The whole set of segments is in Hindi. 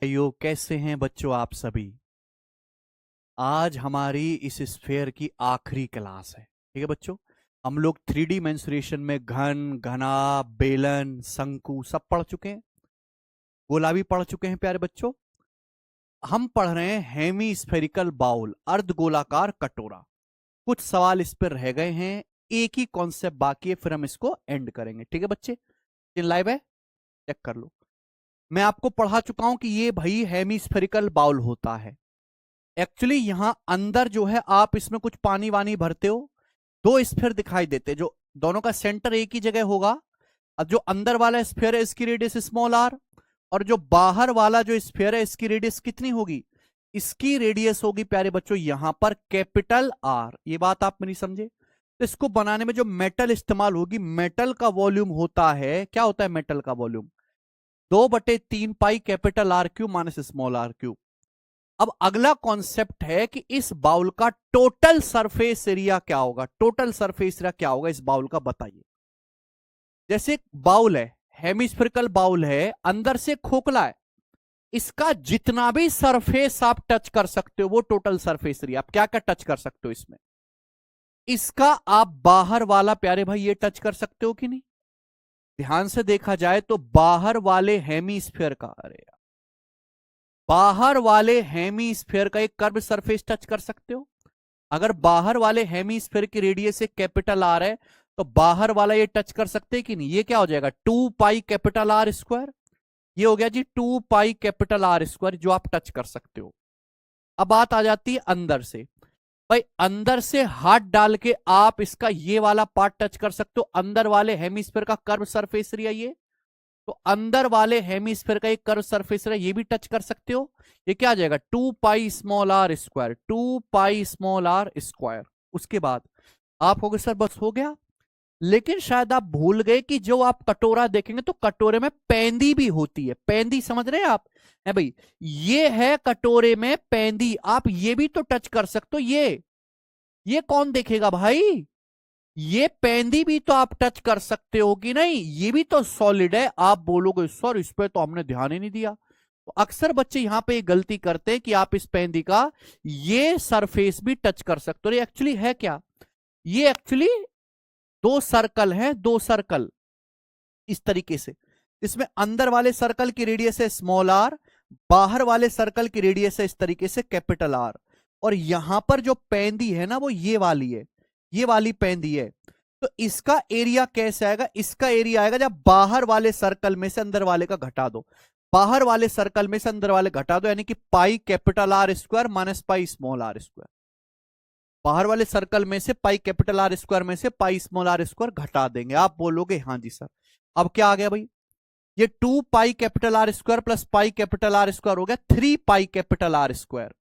भाइयों कैसे हैं बच्चों आप सभी। आज हमारी इस स्फेयर की आखिरी क्लास है। ठीक है बच्चों, हम लोग 3D मेंसुरेशन में घन घना बेलन शंकु सब पढ़ चुके हैं, गोला भी पढ़ चुके हैं। प्यारे बच्चों, हम पढ़ रहे हैं हेमी स्फेरिकल बाउल, अर्धगोलाकार कटोरा। कुछ सवाल इस पर रह गए हैं, एक ही कॉन्सेप्ट बाकी है, फिर हम इसको एंड करेंगे। ठीक है बच्चे, इन लाइव है, चेक कर लो। मैं आपको पढ़ा चुका हूं कि ये भाई हेमी स्फेरिकल बाउल होता है। एक्चुअली यहां अंदर जो है आप इसमें कुछ पानी वानी भरते हो, दो स्फीयर दिखाई देते, जो दोनों का सेंटर एक ही जगह होगा। अब जो अंदर वाला स्फीयर है इसकी रेडियस स्मॉल आर, और जो बाहर वाला जो स्फीयर है इसकी रेडियस कितनी होगी? इसकी रेडियस होगी प्यारे बच्चों यहां पर कैपिटल आर। ये बात आप मेरी समझे। तो इसको बनाने में जो मेटल इस्तेमाल होगी, मेटल का वॉल्यूम होता है, क्या होता है मेटल का volume? 2/3 pi capital R cube minus small R cube. अब अगला कॉन्सेप्ट है कि इस बाउल का टोटल सरफेस एरिया क्या होगा। टोटल सरफेस एरिया क्या होगा इस बाउल का, बताइए। जैसे बाउल है, हेमिस्फेरिकल बाउल है, अंदर से खोखला है, इसका जितना भी सरफेस आप टच कर सकते हो वो टोटल सरफेस एरिया। आप क्या क्या टच कर सकते हो इसमें? इसका आप बाहर वाला प्यारे भाई ये टच कर सकते हो कि नहीं? ध्यान से देखा जाए तो बाहर वाले हेमिस्फीयर का, अरे बाहर वाले हेमिस्फीयर का एक कर्व सरफेस टच कर सकते हो। अगर बाहर वाले हेमिस्फीयर की रेडियस एक कैपिटल आर है तो बाहर वाला ये टच कर सकते हैं कि नहीं? ये क्या हो जाएगा? 2 पाई कैपिटल आर स्क्वायर। ये हो गया जी 2 पाई कैपिटल आर स्क्वायर, जो आप टच कर सकते हो। अब बात आ जाती है अंदर से। भाई अंदर से हाथ डाल के आप इसका ये वाला पार्ट टच कर सकते हो, अंदर वाले हेमिस्फीयर का कर्व सरफेस एरिया ये। तो अंदर वाले हेमिस्फीयर का एक कर्व सरफेस एरिया ये भी टच कर सकते हो। ये क्या आ जाएगा? 2 pi small R square, 2 pi small R square. उसके बाद आप हो गए सर बस हो गया। लेकिन शायद आप भूल गए कि जो आप कटोरा देखेंगे तो कटोरे में पेंदी भी होती है। पेंदी समझ रहे हैं आप? है भाई, ये है कटोरे में पेंदी, आप ये भी तो टच कर सकते हो। ये कौन देखेगा भाई? ये पेंदी भी तो आप टच कर सकते हो कि नहीं? ये भी तो सॉलिड है। आप बोलोगे सर इस पे तो हमने ध्यान ही नहीं दिया। तो अक्सर बच्चे यहां पे गलती करते हैं कि आप इस पेंदी का ये सरफेस भी टच कर सकते हो। ये एक्चुअली है क्या? ये एक्चुअली दो सर्कल हैं, दो सर्कल इस तरीके से। इसमें अंदर वाले सर्कल की रेडियस है स्मॉल आर, बाहर वाले सर्कल की रेडियस है इस तरीके से कैपिटल आर। और यहां पर जो पेंदी है ना वो ये वाली है, ये वाली पेंदी है। तो इसका एरिया कैसे आएगा? इसका एरिया आएगा जब बाहर वाले सर्कल में से अंदर वाले का घटा दो। बाहर वाले सर्कल में से अंदर वाले घटा दो, यानी कि pi capital R square minus pi small R square. बाहर वाले सर्कल में से पाई कैपिटल आर स्क्वायर में से पाई स्मॉल आर स्क्वायर घटा देंगे। आप बोलोगे हाँ जी सर। अब क्या आ गया भाई? ये 2 pi capital R square plus pi capital R square हो गया 3 pi capital R square.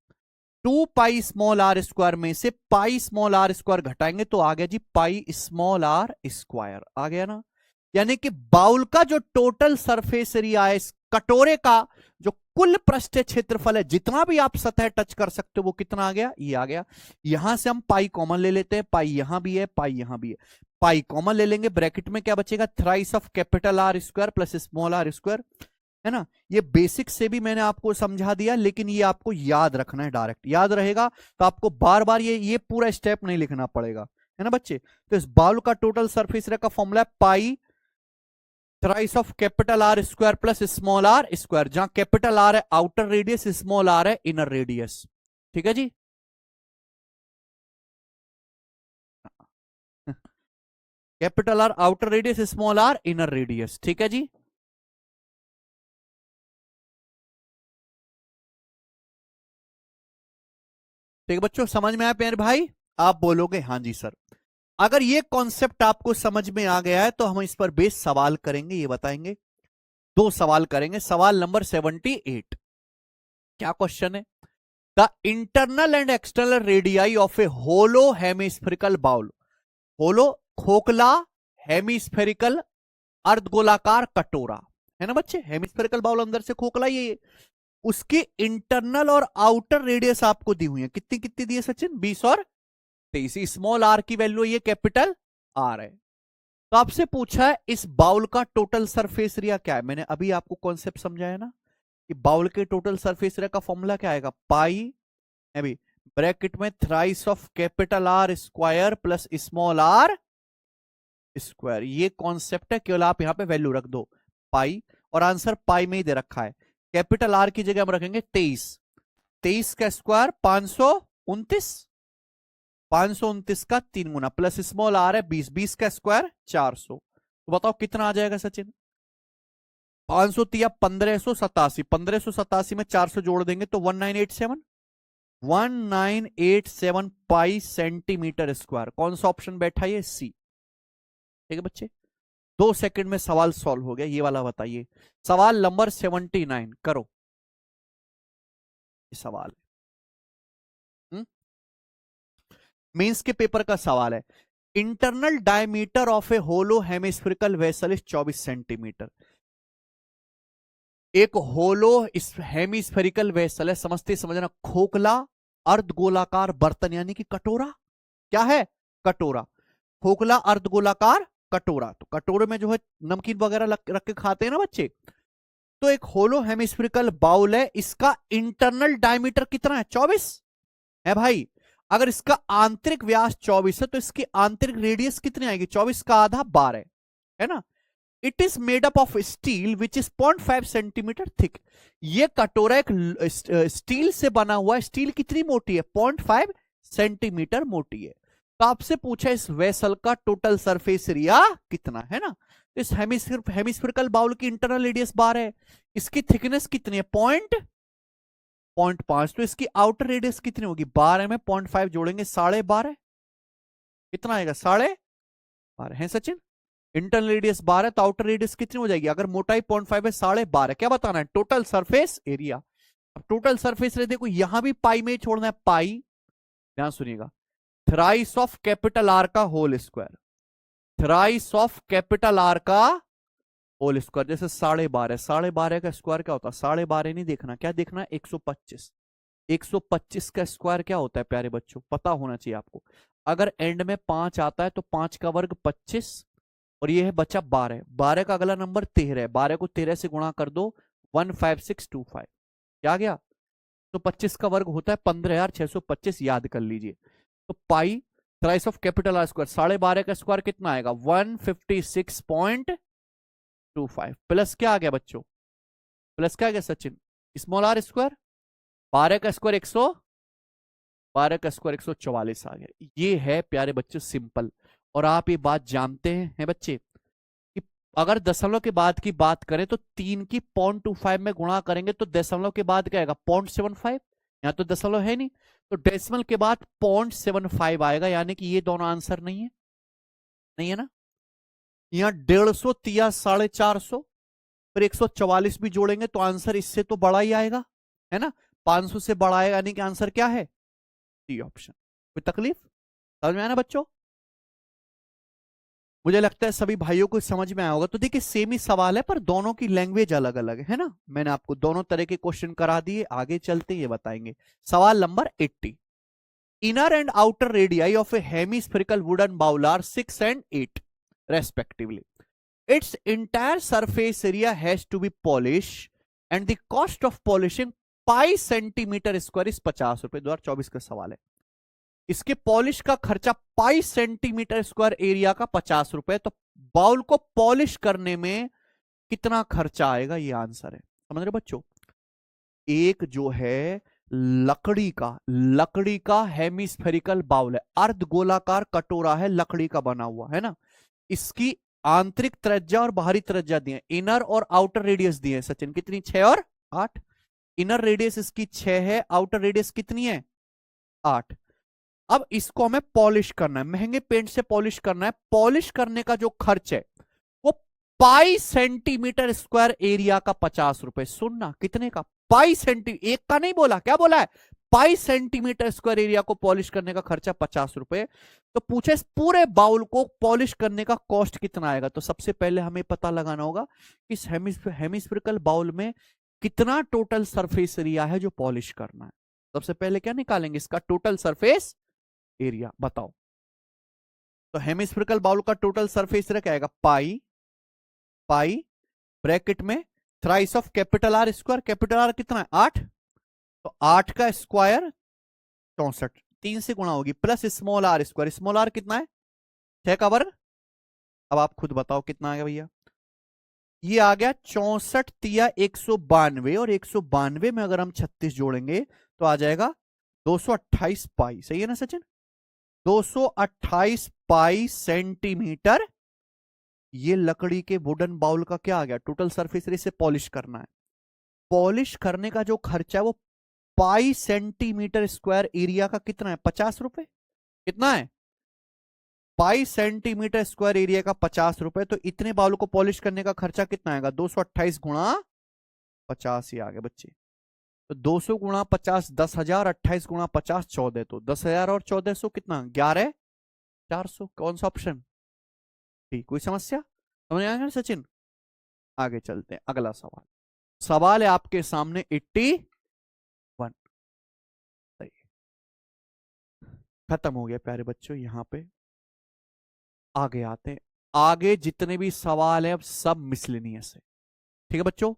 2 pi small R square में से पाई स्मॉल आर स्क्वायर घटाएंगे तो आ गया जी पाई स्मॉल आर स्क्वायर। आ गया ना? यानी कि बाउल का जो टोटल सरफेस एरिया है, इस कटोरे का जो कुल पृष्ठीय क्षेत्रफल है, जितना भी आप सतह टच कर सकते हो वो कितना आ गया? ये आ गया। यहां से हम पाई कॉमन ले लेते हैं, पाई यहां भी है, पाई यहां भी है। पाई कॉमन ले लेंगे, ब्रैकेट में क्या बचेगा? Thrice of capital R square plus small R square, है ना? ये बेसिक से भी मैंने आपको समझा दिया, लेकिन ये आपको याद रखना है, डायरेक्ट याद रहेगा तो आपको बार बार ये पूरा स्टेप नहीं लिखना पड़ेगा, है ना बच्चे? तो इस बाउल का टोटल सरफेस एरिया का फॉर्मूला है pi thrice of capital R square plus small R square, जहां कैपिटल आर है आउटर रेडियस, स्मॉल आर है इनर रेडियस। ठीक है जी? Capital R outer radius, small R inner radius. ठीक है जी? ठीक है बच्चों, समझ में आया प्यारे भाई? आप बोलोगे हाँ जी सर। अगर ये कॉन्सेप्ट आपको समझ में आ गया है तो हम इस पर बेस सवाल करेंगे, ये बताएंगे। दो सवाल करेंगे। सवाल नंबर 78, क्या क्वेश्चन है? The internal and external radii of a hollow hemispherical bowl. Hollow खोखला, हेमिस्फेरिकल अर्धगोलाकार कटोरा, है ना बच्चे? हेमिस्फेरिकल बाउल अंदर से खोखला, ये उसकी इंटरनल और आउटर रेडियस आपको दी हुई है। कितनी कितनी दी है सचिन? 20 और 23। स्मॉल आर की वैल्यू ये कैपिटल आर है। तो आपसे पूछा है इस बाउल का टोटल सरफेस एरिया क्या है। मैंने अभी आपको कॉन्सेप्ट समझाया ना कि बाउल के टोटल सरफेस एरिया का फॉर्मूला क्या आएगा, पाई अभी ब्रैकेट में thrice of capital R square plus small R square. ये कॉन्सेप्ट है, केवल आप यहां पे वैल्यू रख दो पाई, और आंसर पाई में ही दे रखा है। कैपिटल आर की जगह हम रखेंगे 23, 23 का स्क्वायर 529, 529 का 3 गुना प्लस स्मॉल आर है 20, 20 का स्क्वायर 400। तो बताओ कितना आ जाएगा सचिन, 500 तिया 1587, 1587 में 400 जोड़ देंगे तो 1987, 1987 पाई सेंटीमीटर स्क्वायर। कौन सा ऑप्शन बैठा है, सी। ठीक है बच्चे, 2 सेकंड में सवाल सॉल्व हो गया, ये वाला बताइए। सवाल नंबर 79 करो, ये सवाल मेंस के पेपर का सवाल है। Internal diameter of a hollow hemispherical vessel is 24 centimetre. एक होलो हेमिस्फेरिकल वेसल है, समझते समझना, खोखला अर्धगोलाकार बर्तन यानी कि कटोरा। क्या है, कटोरा, खोखला अर्धगोलाकार कटोरा। तो कटोरे में जो है नमकीन वगैरह रख के खाते हैं ना बच्चे। तो एक होलो हेमिस्फेरिकल बाउल है, इसका इंटरनल डायमीटर कितना है, 24 है भाई। अगर इसका आंतरिक व्यास 24 है तो इसकी आंतरिक रेडियस कितनी आएगी, 24 का आधा 12 है ना। It is made up of steel which is 0.5 centimetre thick. ये कटोरा एक स्टील से बना हुआ है। स्टील कितनी मोटी है, 0.5 सेंटीमीटर मोटी है। तो आपसे पूछा इस वेसल का टोटल सरफेस एरिया कितना है ना। तो इस हेमिस्फेरिकल बाउल की इंटरनल रेडियस 12 है, इसकी थिकनेस कितनी है, 0.5। तो इसकी आउटर रेडियस कितनी होगी, 12 में 0.5 जोड़ेंगे 12.5, कितना आएगा, 12.5 है सचिन। इंटरनल रेडियस 12 तो आउटर रेडियस कितनी हो जाएगी, अगर मोटाई 0.5 है 12.5, क्या बताना है, टोटल सरफेस एरिया। अब टोटल सरफेस एरिया देखो, यहां भी पाई में छोड़ना है, पाई, ध्यान सुनिएगा, थ्राइस ऑफ कैपिटल आर का whole square, thrice of capital R का होल स्क्वायर। जैसे 12.5, 12.5 का स्क्वायर क्या होता है, 12.5 नहीं देखना, क्या देखना है, 125। 125 का स्क्वायर क्या होता है प्यारे बच्चों, पता होना चाहिए आपको। अगर एंड में 5 आता है तो 5 का वर्ग 25, और ये है बचा 12, 12 का अगला नंबर 13 है, 12 को 13 से गुणा कर दो, 15625, क्या आ गया। तो 25 का वर्ग होता है 15,625, याद कर लीजिए। तो pi thrice of capital R square, 12.5 का स्क्वायर कितना आएगा, 156.25 प्लस क्या आ गया बच्चों, प्लस क्या आ गया सचिन, स्मॉल आर स्क्वायर, 12 का स्क्वायर 100, 12 का स्क्वायर 144 आ गया। ये है प्यारे बच्चों सिंपल। और आप ये बात जानते हैं बच्चे कि अगर दशमलव के बाद की बात करें तो 3 की 0.25 में गुणा करेंगे तो दशमलव के बाद क्या आएगा, 0.75। यहां तो दशमलव है नहीं, तो डेसिमल के बाद 0.75 आएगा, यानी कि ये दोनों आंसर नहीं है, नहीं है ना। यहां 150 तिया 450, फिर 144 भी जोड़ेंगे तो आंसर इससे तो बड़ा ही आएगा, है ना। 500 से बड़ा आएगा, यानी कि आंसर क्या है, सी ऑप्शन। कोई तकलीफ, समझ में आया ना बच्चों। मुझे लगता है सभी भाइयों को समझ में आया होगा। तो देखिए सेम ही सवाल है पर दोनों की लैंग्वेज अलग अलग है ना। मैंने आपको दोनों तरह के क्वेश्चन करा दिए, आगे चलते ये बताएंगे। सवाल number 80, inner and outer radii of a hemispherical wooden bowl are 6 and 8 respectively. Its entire surface area has to be polished and the cost of polishing pi centimetre square इस 50 रुपए। 2024 का सवाल है। इसके पॉलिश का खर्चा पाई सेंटीमीटर स्क्वायर एरिया का 50 रुपए। तो बाउल को पॉलिश करने में कितना खर्चा आएगा, ये आंसर है। समझ रहे बच्चों, एक जो है लकड़ी का हेमिस्फेरिकल बाउल है, अर्धगोलाकार कटोरा है, लकड़ी का बना हुआ है ना। इसकी आंतरिक त्रिज्या और बाहरी त्रिज्या दी है, इनर और आउटर रेडियस दी है सचिन, कितनी, 6 और 8। इनर रेडियस इसकी 6 है, आउटर रेडियस कितनी है, 8। अब इसको हमें पॉलिश करना है, महंगे पेंट से पॉलिश करना है। पॉलिश करने का जो खर्च है वो पाई सेंटीमीटर स्क्वायर एरिया का 50 रुपए। सुनना, कितने का, पाई सेंटी, एक का नहीं बोला, क्या बोला है, पाई सेंटीमीटर स्क्वायर एरिया को पॉलिश करने का खर्चा 50 रुपए। तो पूछे इस पूरे बाउल को पॉलिश करने का कॉस्ट कितना आएगा। तो सबसे पहले हमें पता लगाना होगा इस हेमिस्फेरिकल बाउल में कितना टोटल सरफेस एरिया है जो पॉलिश करना है। सबसे पहले क्या निकालेंगे, इसका टोटल सरफेस एरिया बताओ। तो हेमिस्फेरिकल बाउल का टोटल सरफेस एरिया क्या आएगा, पाई ब्रैकेट में thrice of capital R square, capital R कितना है 8, तो 8 का स्क्वायर 64, 3 से गुणा होगी, plus small R square, small R कितना है 6 का वर्ग। अब आप खुद बताओ कितना आ गया भैया, ये आ गया 64 तिया 192, और 192 में अगर हम 36 जोड़ेंगे तो आ जाएगा 228 पाई, सही है ना सचिन, 228 पाई सेंटीमीटर। ये लकड़ी के वुडन बाउल का क्या आ गया टोटल सरफेस एरिया, से पॉलिश करना है, पॉलिश करने का जो खर्चा है वो पाई सेंटीमीटर स्क्वायर एरिया का कितना है 50 रुपए, कितना है पाई सेंटीमीटर स्क्वायर एरिया का 50 रुपए, तो इतने बाउल को पॉलिश करने का खर्चा कितना आएगा 228 गुणा 50 ही आ गए बच्चे, तो 200 गुणा 50 10,000, 28 गुणा 50 14, तो 10,000 और 1400 कितना 11,400, कौन सा ऑप्शन ठीक, कोई समस्या समझ आएगा ना सचिन। आगे चलते हैं, अगला सवाल, सवाल है आपके सामने 81, सही खत्म हो गया प्यारे बच्चों, यहां पे आगे आते हैं, आगे जितने भी सवाल हैं अब सब मिसलेनियस है, ठीक है बच्चों,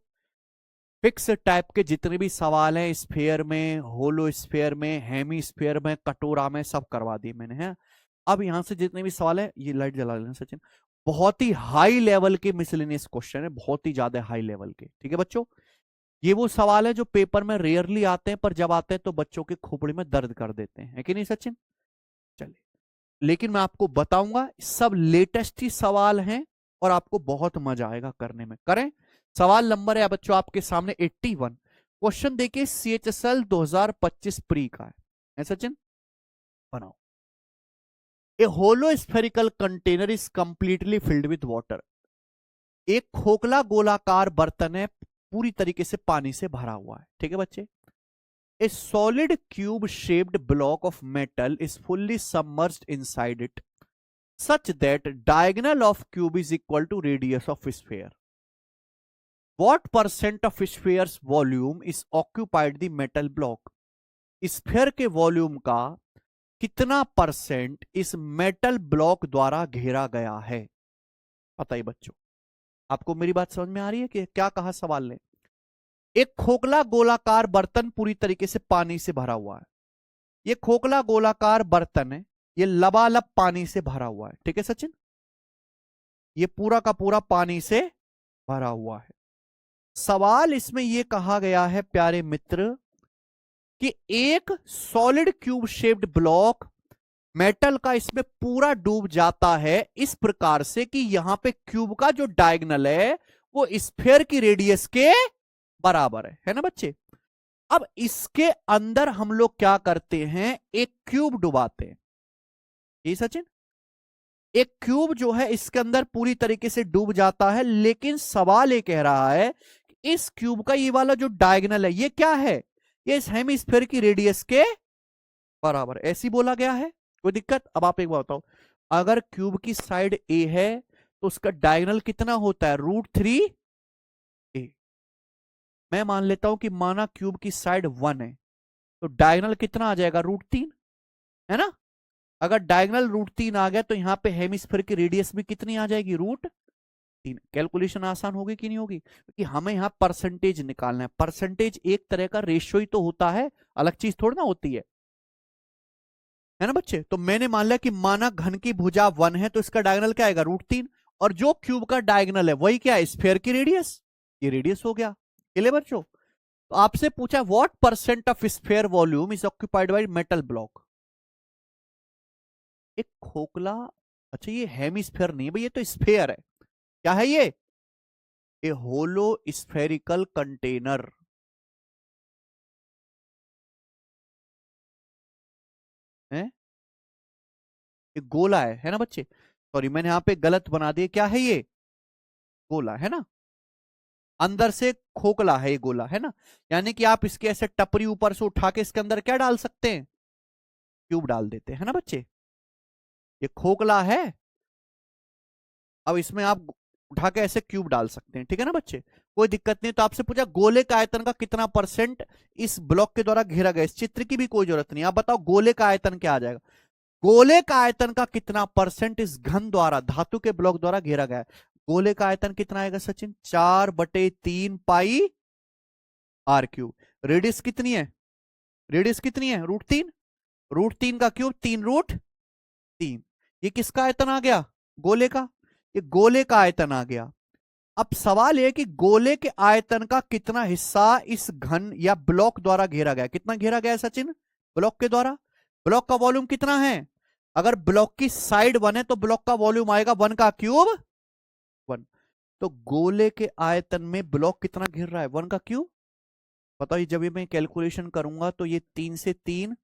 फिक्स टाइप के जितने भी सवाल हैं स्फीयर में, होलो स्फीयर में, हेमी स्फीयर में, कटोरा में, सब करवा दिए मैंने है। अब यहां से जितने भी सवाल है, ये लाइट जला लेना सचिन, बहुत ही हाई लेवल के मिसलेनियस क्वेश्चन है, बहुत ही ज्यादा हाई लेवल के, ठीक है बच्चों, ये वो सवाल है जो पेपर में रेयरली आते हैं, पर जब आते हैं तो बच्चों के खोपड़ी में दर्द कर देते हैं, है कि नहीं सचिन। चलिए, लेकिन मैं आपको बताऊंगा सब लेटेस्ट ही सवाल हैं और आपको बहुत मजा आएगा करने में, करें। सवाल नंबर है बच्चों आपके सामने 81, क्वेश्चन देखिए CHSL 2025 प्री का है सचिन, बनाओ। A hollow spherical container is completely filled with water, एक खोखला गोलाकार बर्तन है पूरी तरीके से पानी से भरा हुआ है, ठीक है बच्चे। A solid cube shaped block of metal is fully submerged inside it such that diagonal of cube is equal to radius of sphere. What percent of sphere's volume is occupied the metal block? Sphere के वॉल्यूम का कितना परसेंट इस मेटल ब्लॉक द्वारा घेरा गया है, बताइए बच्चों। आपको मेरी बात समझ में आ रही है कि क्या कहा सवाल ने, एक खोखला गोलाकार बर्तन पूरी तरीके से पानी से भरा हुआ है, ये खोखला गोलाकार बर्तन है, ये लबालब पानी से भरा हुआ है, ठीक है सचिन, ये पूरा का पूरा पानी से भरा हुआ है। सवाल इसमें यह कहा गया है प्यारे मित्र कि एक solid cube shaped block metal का इसमें पूरा डूब जाता है इस प्रकार से कि यहां पे क्यूब का जो डायगोनल है वो स्फीयर की रेडियस के बराबर है ना बच्चे। अब इसके अंदर हम लोग क्या करते हैं, एक क्यूब डुबाते हैं, ये सचिन, एक क्यूब जो है इसके अंदर पूरी तरीके से डूब जाता है, लेकिन सवाल ये कह रहा है कि इस क्यूब का ये वाला जो डायगोनल है ये क्या है, ये इस हेमिस्फीयर की रेडियस के बराबर, ऐसी बोला गया है, कोई दिक्कत। अब आप एक बात बताओ, अगर क्यूब की साइड ए है तो उसका डायगोनल कितना होता है √3 ए। मैं मान लेता हूं कि माना क्यूब की साइड 1 है तो डायगोनल कितना आ जाएगा √3, है ना। अगर डायगोनल √3 आ गया तो यहां पे हेमिस्फीयर की रेडियस भी कितनी आ जाएगी √3। कैलकुलेशन आसान होगी कि नहीं होगी, क्योंकि हमें यहां परसेंटेज निकालना है, परसेंटेज एक तरह का रेशियो ही तो होता है, अलग चीज थोड़ी ना होती है ना बच्चे। तो मैंने मान लिया कि माना घन की भुजा 1 है तो इसका डायगोनल क्या आएगा √3, और जो क्यूब का डायगोनल है वही क्या है स्फीयर की रेडियस, ये रेडियस हो गया। क्लियर बच्चों। तो आपसे पूछा what percent of sphere volume is occupied by metal block, एक खोखला, अच्छा ये हेमिस्फीयर नहीं है भाई, ये तो स्फीयर है, क्या है ये, ए होलो स्फेरिकल कंटेनर, है एक गोला है ना बच्चे, सॉरी मैंने यहां पे गलत बना दिया, क्या है ये गोला है ना, अंदर से खोखला है ये गोला है ना, यानी कि आप इसके ऐसे टपरी ऊपर से उठा के इसके अंदर क्या डाल सकते हैं, क्यूब डाल देते हैं ना बच्चे। ये खोखला है, अब इसमें आप उठा के ऐसे क्यूब डाल सकते हैं, ठीक है ना बच्चे, कोई दिक्कत नहीं। तो आपसे पूछा गोले का आयतन का कितना परसेंट इस ब्लॉक के द्वारा घेरा गया, इस चित्र की भी कोई जरूरत नहीं, आप बताओ गोले का आयतन क्या आ जाएगा, गोले का आयतन का कितना परसेंट इस घन द्वारा धातु के ब्लॉक द्वारा घेरा गया है। गोले का आयतन कितना आएगा सचिन? 4/3 पाई आर क्यूब। रेडियस कितनी है? रेडियस कितनी है? √3। √3 का क्यूब 3√3। ये किसका आयतन आ गया? गोले का। ये गोले का आयतन आ गया। अब सवाल यह कि गोले के आयतन का कितना हिस्सा इस घन या ब्लॉक द्वारा घेरा गया? कितना घेरा गया है सचिन ब्लॉक के द्वारा? ब्लॉक का वॉल्यूम कितना है? अगर ब्लॉक की साइड 1 है तो ब्लॉक का वॉल्यूम आएगा 1 का क्यूब 1। तो गोले के आयतन में ब्लॉक कितना घेर रहा है? 1 का क्यूब। बताओ जब ये मैं कैलकुलेशन करूंगा तो ये 3 से 3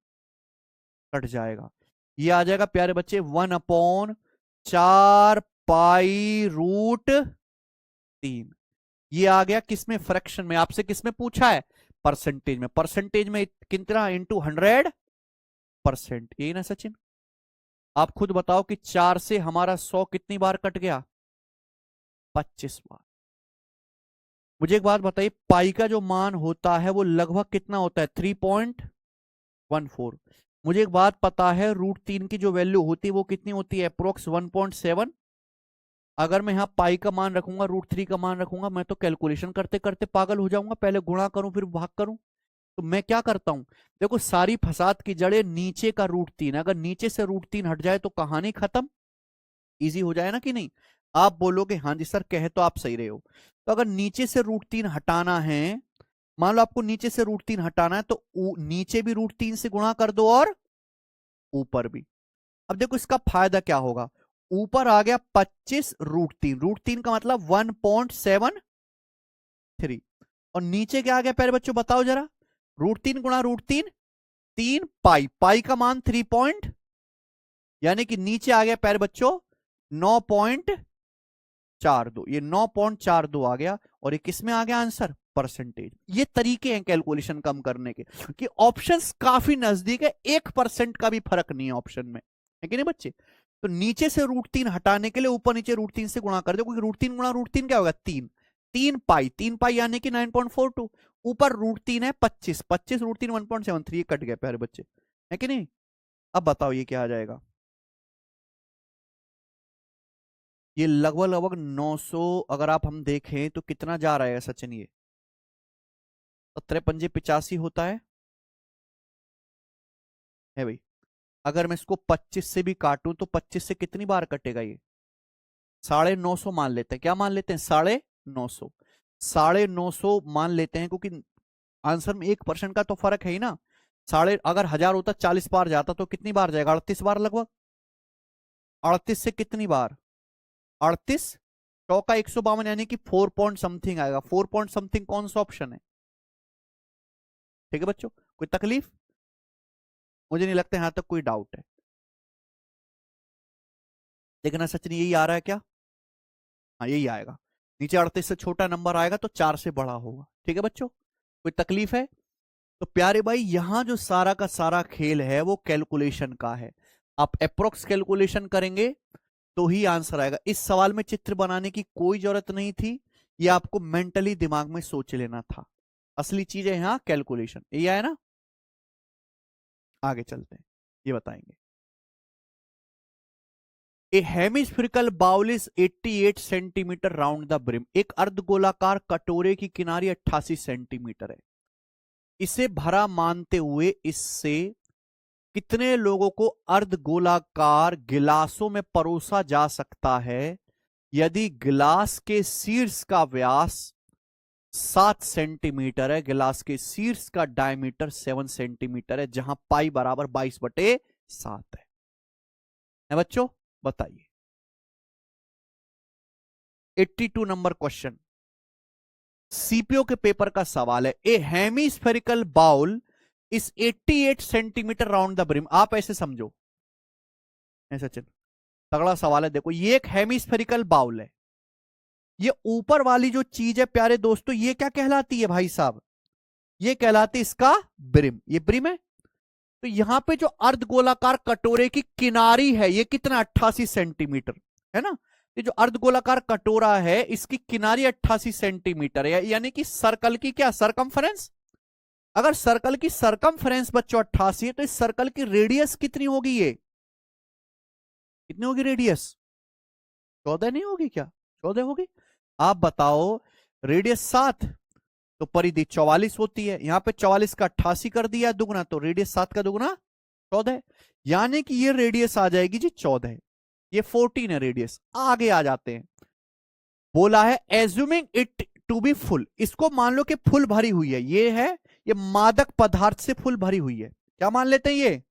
कट जाएगा। ये आ जाएगा प्यारे बच्चे 1/4 पाई √3। ये आ गया किसमें? फ्रैक्शन में। आपसे किसमें पूछा है? परसेंटेज में। परसेंटेज में कितना? इंटू 100%। यही ना सचिन? आप खुद बताओ कि 4 से हमारा 100 कितनी बार कट गया? 25 बार। मुझे एक बात बताइए, पाई का जो मान होता है वो लगभग कितना होता है? 3.14। मुझे एक बात पता है, √3 की जो वैल्यू होती है वो कितनी होती है? अप्रोक्स 1.7। अगर मैं यहाँ पाई का मान रखूंगा, √3 का मान रखूंगा, मैं तो कैलकुलेशन करते करते पागल हो जाऊंगा। पहले गुणा करूं फिर भाग करूं। तो मैं क्या करता हूं, देखो सारी फसाद की जड़ें नीचे का √3। अगर नीचे से √3 हट जाए तो कहानी खत्म। इजी हो जाए ना कि नहीं? आप बोलोगे हाँ जी सर, कहे तो आप सही रहे हो। तो अगर नीचे से √3 हटाना है, मान लो आपको नीचे से √3 हटाना है, तो नीचे भी √3 से गुणा कर दो और ऊपर भी। अब देखो इसका फायदा क्या होगा। ऊपर आ गया 25 √3। √3 का मतलब 1.73। और नीचे क्या आ गया प्यारे बच्चों बताओ जरा? √3 गुणा √3 3 पाई। पाई का मान 3 यानी कि नीचे आ गया प्यारे बच्चों 9.42। ये 9.42 आ गया। और ये किसमें आ गया आंसर? परसेंटेज। ये तरीके हैं कैलकुलेशन कम करने के कि ऑप्शंस काफी नजदीक है, 1% का भी फर्क नहीं है ऑप्शन में, है कि नहीं बच्चे? तो नीचे से √3 हटाने के लिए ऊपर नीचे √3 से गुणा कर दो, क्योंकि √3 गुणा √3 क्या होगा? 3। 3 पाई यानी कि 9.42। ऊपर √3 है 25। 25 √3 1.73। ये कट गया प्यारे बच्चे, है कि नहीं? अब बताओ ये क्या आ जाएगा? ये लगभग लगभग 900। अगर आप हम देखें तो कितना जा रहा है सचिन? ये 17×5 = 85 होता है भाई। अगर मैं इसको 25 से भी काटूं तो 25 से कितनी बार कटेगा? ये 950 मान लेते हैं। क्या मान लेते हैं? 950। 950 मान लेते हैं, क्योंकि आंसर में 1% का तो फर्क है ही ना। साढ़े अगर 1000 होता 40 बार जाता तो कितनी बार जाएगा? 38 बार लगभग। 38 से कितनी बार? 38 100 का 152 यानी कि 4 पॉइंट समथिंग आएगा। 4 पॉइंट समथिंग कौन सा ऑप्शन है? ठीक है बच्चों, कोई तकलीफ? मुझे नहीं लगता यहां तक कोई डाउट है। देखना सचिन यही आ रहा है क्या? हाँ यही आएगा। नीचे 38 से छोटा नंबर आएगा तो 4 से बड़ा होगा। ठीक है बच्चों, कोई तकलीफ है? तो प्यारे भाई यहां जो सारा का सारा खेल है वो कैलकुलेशन का है। आप अप्रोक्स कैलकुलेशन करेंगे तो ही आंसर आएगा। इस सवाल में चित्र बनाने की कोई जरूरत नहीं थी, ये आपको मेंटली दिमाग में सोच लेना था। असली चीज है यहाँ कैलकुलेशन। ये आया ना? आगे चलते हैं, ये बताएंगे। A hemispherical bowl is 88 centimetre round the brim. एक अर्धगोलाकार कटोरे की किनारी 88 सेंटीमीटर है। इसे भरा मानते हुए इससे कितने लोगों को अर्धगोलाकार गिलासों में परोसा जा सकता है यदि गिलास के शीर्ष का व्यास 7 सेंटीमीटर है, गिलास के शीर्ष का डायमीटर 7 सेंटीमीटर है, जहां पाई बराबर 22/7 है बच्चों? बताइए। 82 नंबर क्वेश्चन सीपीओ के पेपर का सवाल है। ए हेमिस्फेरिकल बाउल इस 88 सेंटीमीटर राउंड द ब्रिम। आप ऐसे समझो, ऐसा चल तगड़ा सवाल है। देखो ये एक हेमिस्फेरिकल बाउल है। ये ऊपर वाली जो चीज है प्यारे दोस्तों, ये क्या कहलाती है भाई साहब? ये कहलाती है इसका ब्रिम। ये ब्रिम है। तो यहां पे जो अर्धगोलाकार कटोरे की किनारी है ये कितना? 88 सेंटीमीटर है ना? ये जो अर्धगोलाकार कटोरा है इसकी किनारी 88 सेंटीमीटर है, यानी कि सर्कल की क्या? सरकमफ्रेंस। अगर सर्कल की सरकमफ्रेंस बच्चों 88 है तो इस सर्कल की रेडियस कितनी होगी? ये कितनी होगी रेडियस? 14 नहीं होगी क्या? 14 होगी। आप बताओ, रेडियस 7 तो परिधि 44 होती है, यहां पे 44 का 88 कर दिया दुगना, तो रेडियस 7 का दुगना 14, यानी कि ये रेडियस आ जाएगी जी 14, ये 14 है रेडियस। आगे आ जाते हैं, बोला है assuming it to be full, इसको मान लो कि फुल भरी हुई है, ये है, ये मादक पदार्थ से फुल भरी हुई है। क्या मान लेते हैं, ये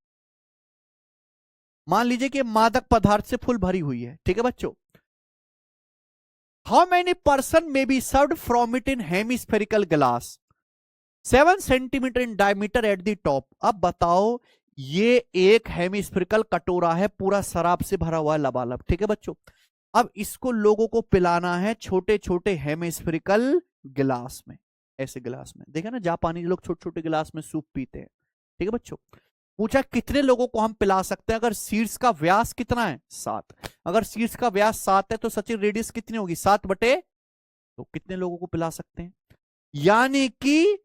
मान लीजिए कि मादक पदार्थ से फुल भरी हुई है, ठीक है बच्चों। How many person may be served from it in hemispherical glass, 7 centimetre in diameter at the top. अब बताओ, ये एक हेमिस्फेरिकल कटोरा है, पूरा शराब से भरा हुआ लबालब, ठीक है बच्चों। अब इसको लोगों को पिलाना है छोटे छोटे हेमिस्फेरिकल गिलास में, ऐसे गिलास में, देखा ना जापानी लोग छोटे छोटे गिलास में सूप पीते हैं, ठीक है बच्चों। पूछा कितने लोगों को हम पिला सकते हैं, अगर शीर्ष का व्यास कितना है 7, अगर शीर्ष का व्यास 7 है तो सचिन रेडियस कितनी होगी 7 बटे, तो कितने लोगों को पिला सकते हैं, यानी कि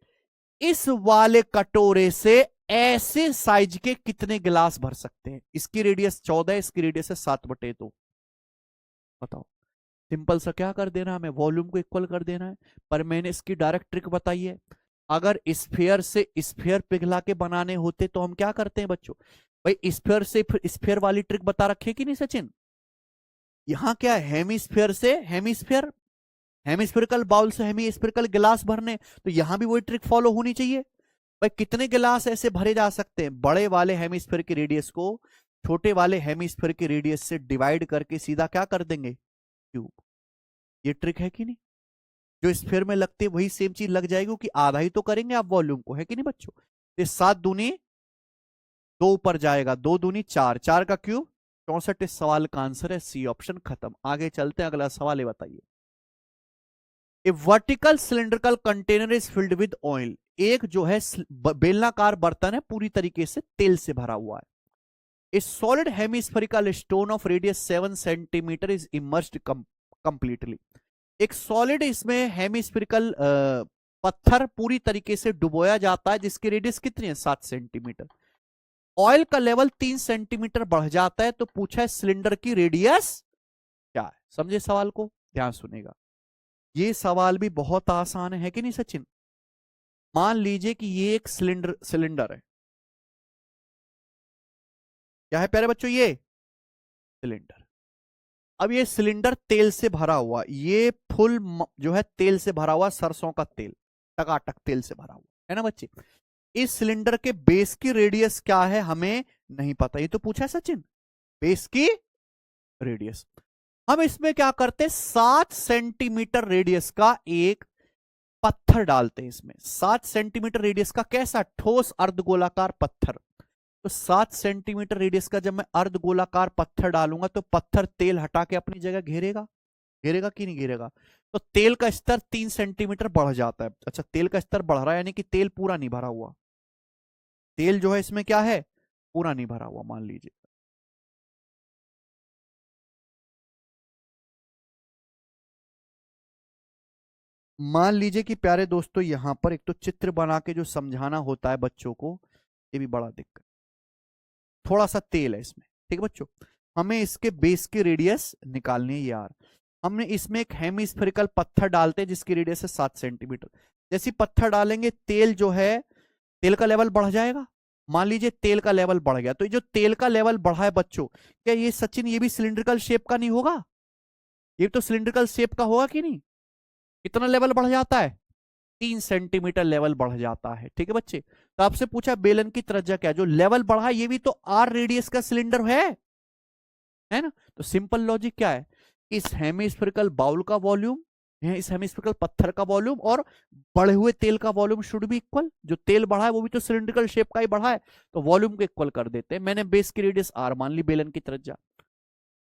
इस वाले कटोरे से ऐसे साइज के कितने गिलास भर सकते हैं। इसकी रेडियस 14 है, इसकी रेडियस है 7/2। बताओ, सिंपल सा क्या कर देना, हमें वॉल्यूम को इक्वल कर देना है। पर मैंने इसकी डायरेक्ट ट्रिक बताई है, अगर स्फीयर से स्फीयर पिघला के बनाने होते तो हम क्या करते हैं बच्चों, भाई स्फीयर से स्फीयर वाली ट्रिक बता रखी कि नहीं सचिन। यहां क्या है, हेमिस्फीयर से हेमिस्फीयर, हेमिस्फेरिकल बाउल से हेमिस्फेरिकल गिलास भरने, तो यहां भी वही ट्रिक फॉलो होनी चाहिए। भाई कितने गिलास ऐसे भरे जा सकते हैं, बड़े वाले हेमिस्फीयर की रेडियस को छोटे वाले हेमिस्फीयर की रेडियस से डिवाइड करके सीधा क्या कर देंगे, क्यूब। ये ट्रिक है कि नहीं, जो स्फीयर में लगती है वही सेम चीज लग जाएगी, कि आधा ही तो करेंगे आप वॉल्यूम को, है कि नहीं बच्चों। तो 7 दूनी 2 ऊपर जाएगा, 2 दूनी 4, 4 का क्यूब 64। इस सवाल का आंसर है सी ऑप्शन, खत्म। आगे चलते हैं, अगला सवाल ये बताइए। A vertical cylindrical container is filled with oil, एक जो है बेलनाकार बर्तन है पूरी तरीके से तेल से भरा हुआ है। ए solid hemispherical stone of radius 7 centimetre is immersed completely, एक सॉलिड इसमें हेमिस्फेरिकल पत्थर पूरी तरीके से डुबोया जाता है, जिसकी रेडियस कितनी है 7 सेंटीमीटर। ऑयल का लेवल 3 सेंटीमीटर बढ़ जाता है, तो पूछा है सिलेंडर की रेडियस क्या है। समझे सवाल को, ध्यान सुनेगा। ये सवाल भी बहुत आसान है कि नहीं सचिन। मान लीजिए कि ये एक सिलेंडर सिलेंडर है, क्या है प्यारे बच्चों, ये सिलेंडर। अब ये सिलेंडर तेल से भरा हुआ, ये फुल जो है तेल से भरा हुआ, सरसों का तेल, टकाटक तेल से भरा हुआ है ना बच्चे। इस सिलेंडर के बेस की रेडियस क्या है हमें नहीं पता, ये तो पूछा है सचिन, बेस की रेडियस। हम इसमें क्या करते हैं, 7 सेंटीमीटर रेडियस का एक पत्थर डालते हैं इसमें, 7 सेंटीमीटर रेडियस का कैसा ठोस अर्धगोलाकार पत्थर। तो 7 सेंटीमीटर रेडियस का जब मैं अर्धगोलाकार पत्थर डालूंगा तो पत्थर तेल हटा के अपनी जगह घेरेगा, घेरेगा कि नहीं घेरेगा। तो तेल का स्तर 3 सेंटीमीटर बढ़ जाता है। अच्छा, तेल का स्तर बढ़ रहा है, यानी कि तेल पूरा नहीं भरा हुआ, तेल जो है इसमें क्या है, पूरा नहीं भरा हुआ मान लीजिए। मान लीजिए कि प्यारे दोस्तों, यहां पर एक तो चित्र बना के जो समझाना होता है बच्चों को, ये भी बड़ा दिक्कत। थोड़ा सा तेल है इसमें, ठीक है बच्चों, हमें इसके बेस की रेडियस निकालनी है यार। हमने इसमें एक हेमिस्फेरिकल पत्थर डालते हैं जिसकी रेडियस है 7 सेंटीमीटर। जैसे पत्थर डालेंगे तेल जो है, तेल का लेवल बढ़ जाएगा। मान लीजिए तेल का लेवल बढ़ गया, तो ये जो तेल का लेवल बढ़ा है बच्चों, क्या ये सचिन ये भी सिलिंड्रिकल शेप का नहीं होगा, ये तो सिलिंड्रिकल शेप का होगा कि नहीं। कितना लेवल बढ़ जाता है, 3 सेंटीमीटर लेवल बढ़ जाता है, ठीक है बच्चे। तो आपसे पूछा बेलन की त्रिज्या क्या है, जो लेवल बढ़ा ये भी तो आर रेडियस का सिलेंडर है ना। तो सिंपल लॉजिक क्या है, इस हेमिस्फेरिकल बाउल का वॉल्यूम, इस हेमिस्फेरिकल पत्थर का वॉल्यूम और बढ़े हुए तेल का वॉल्यूम शुड भी इक्वल। जो तेल बढ़ा है वो भी तो सिलिंड्रिकल शेप का ही बढ़ा है, तो वॉल्यूम को इक्वल कर देते हैं। मैंने बेस की रेडियस आर मान ली, बेलन की त्रिज्या,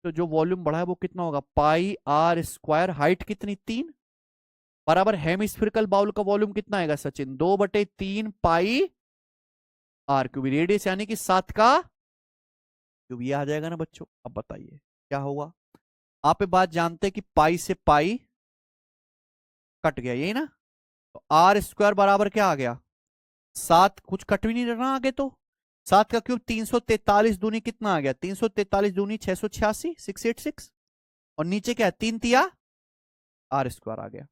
तो जो वॉल्यूम बढ़ा है वो कितना होगा, पाई आर स्क्वायर, हाइट कितनी 3, बराबर हेमिस्फेरिकल बाउल का वॉल्यूम कितना आएगा सचिन, 2/3 पाई आर क्यूब, रेडियस यानी कि 7 का क्यूब, ये आ जाएगा ना बच्चों। अब बताइए क्या होगा। आप ये बात जानते हैं कि पाई से पाई कट गया, यही ना। तो आर स्क्वायर बराबर क्या आ गया 7, कुछ कट भी नहीं रहना आगे, तो 7 का क्यूब 343 दूनी कितना आ गया, 343 दूनी 686, 686, और नीचे क्या है 3 तिया आर स्क्वायर आ गया।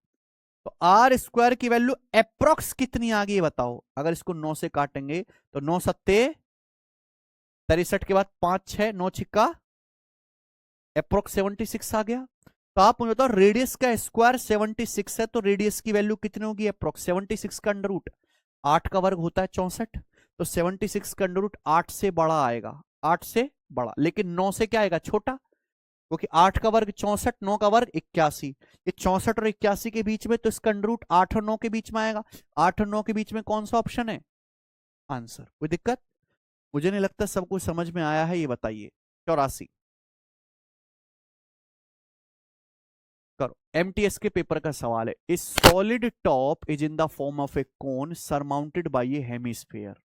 तो आर स्क्वायर की वैल्यू अप्रोक्स कितनी आ गई बताओ। अगर इसको 9 से काटेंगे तो 9 सत्ते 63 के बाद 5 6 9 छिक्का अप्रोक्स 76 आ गया। तो आप मुझे बताओ रेडियस का स्क्वायर 76 है, तो रेडियस की वैल्यू कितनी होगी अप्रोक्स 76 का अंडर रूट 8 का वर्ग होता है 64, तो 76 का अंडर रूट 8 से बड़ा आएगा, 8 से बड़ा, लेकिन 9 से क्या आएगा छोटा, क्योंकि 8 का वर्ग 64, 9 का वर्ग 81, ये 64 और 81 के बीच में, तो इसका अंडर रूट 8 और 9 के बीच में आएगा। 8 और 9 के बीच में कौन सा ऑप्शन है आंसर। कोई दिक्कत? मुझे नहीं लगता सब कुछ समझ में आया है, ये बताइए। 84 करो। एमटीएस के पेपर का सवाल है, इस solid top is in the form of A cone surmounted bye A hemisphere.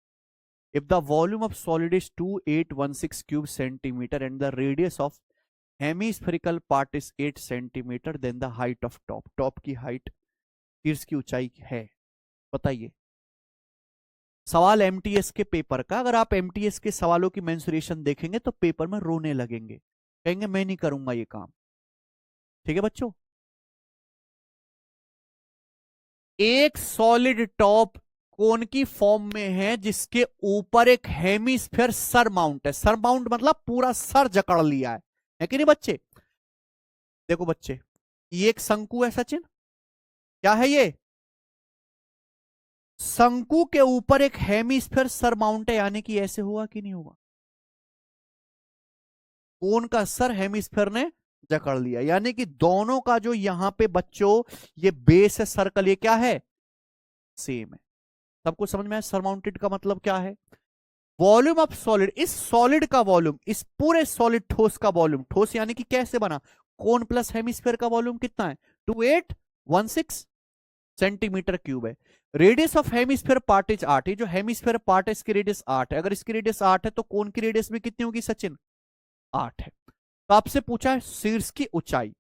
If the volume of solid is 2816 cube centimeter and the radius of hemispherical part is 8 centimeter, then the height of top, top की height शीर्ष की ऊंचाई है, बताइए। सवाल एमटीएस के पेपर का। अगर आप एमटीएस के सवालों की मेंसुरेशन देखेंगे तो पेपर में रोने लगेंगे, कहेंगे मैं नहीं करूंगा ये काम। ठीक है बच्चों, एक सॉलिड टॉप कोन की फॉर्म में है जिसके ऊपर एक हेमिस्फीयर सर माउंट है। सर माउंट मतलब पूरा सर जकड़ लिया है कि नहीं बच्चे। देखो बच्चे, ये एक शंकु है सचिन, क्या है ये, शंकु के ऊपर एक हेमिस्फीयर सर माउंट है, यानी कि ऐसे होगा कि नहीं होगा, कोन का सर हेमिस्फीयर ने जकड़ लिया, यानी कि दोनों का जो यहां पे बच्चों ये बेस है सर्कल, ये क्या है सेम है। सबको समझ में आया सर माउंटेड का मतलब क्या है। वॉल्यूम ऑफ सॉलिड, इस सॉलिड का वॉल्यूम, इस पूरे सॉलिड ठोस का वॉल्यूम, ठोस यानी कि कैसे बना, कोन प्लस हेमिस्फीयर का वॉल्यूम कितना है 2816 सेंटीमीटर क्यूब है। Radius of hemisphere part is 8, जो हेमिस्फीयर पार्ट है इसकी रेडियस 8 है। अगर इसकी रेडियस 8 है तो कोन की रेडियस भी कितनी होगी सचिन 8 है। तो आपसे पूछा है शीर्ष की ऊंचाई,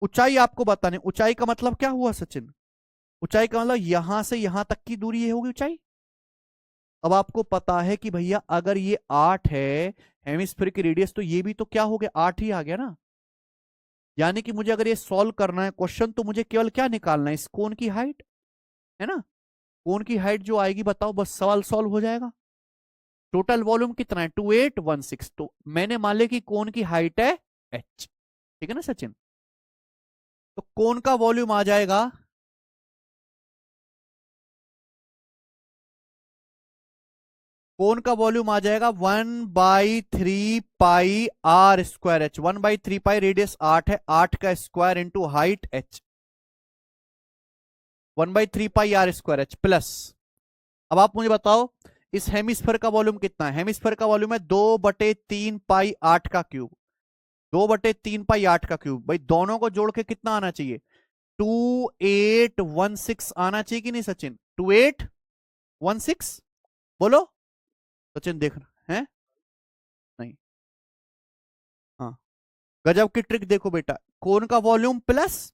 ऊंचाई आपको बताने, ऊंचाई का मतलब क्या हुआ सचिन, ऊंचाई का मतलब यहां से यहां तक की दूरी ये होगी ऊंचाई। अब आपको पता है कि भैया अगर ये 8 है हेमिस्फीयर की रेडियस, तो ये भी तो क्या हो गया 8 ही आ गया ना। यानी कि मुझे अगर ये सॉल्व करना है क्वेश्चन, तो मुझे केवल क्या निकालना है, इस कोन की हाइट, है ना। कोन की हाइट जो आएगी बताओ, बस सवाल सॉल्व हो जाएगा। टोटल वॉल्यूम कितना है 2816, तो मैंने मान लिया कि कोन की हाइट है h, ठीक है ना सचिन। तो कोन का वॉल्यूम आ जाएगा, कोन का वॉल्यूम आ जाएगा 1/3πr²h, 1/3π रेडियस 8 है, 8 का square into height h, 1/3πr²h plus. अब आप मुझे बताओ इस हेमिस्फीयर का वॉल्यूम कितना है, हेमिस्फीयर का वॉल्यूम है 2/3π8 का क्यूब, 2/3π8 का क्यूब। भाई दोनों को जोड़ के कितना आना चाहिए 2816 आना चाहिए कि नहीं सचिन, 2816 बोलो। सचिन देख रहा है नहीं, हाँ गजब की ट्रिक देखो बेटा, कोन का वॉल्यूम प्लस,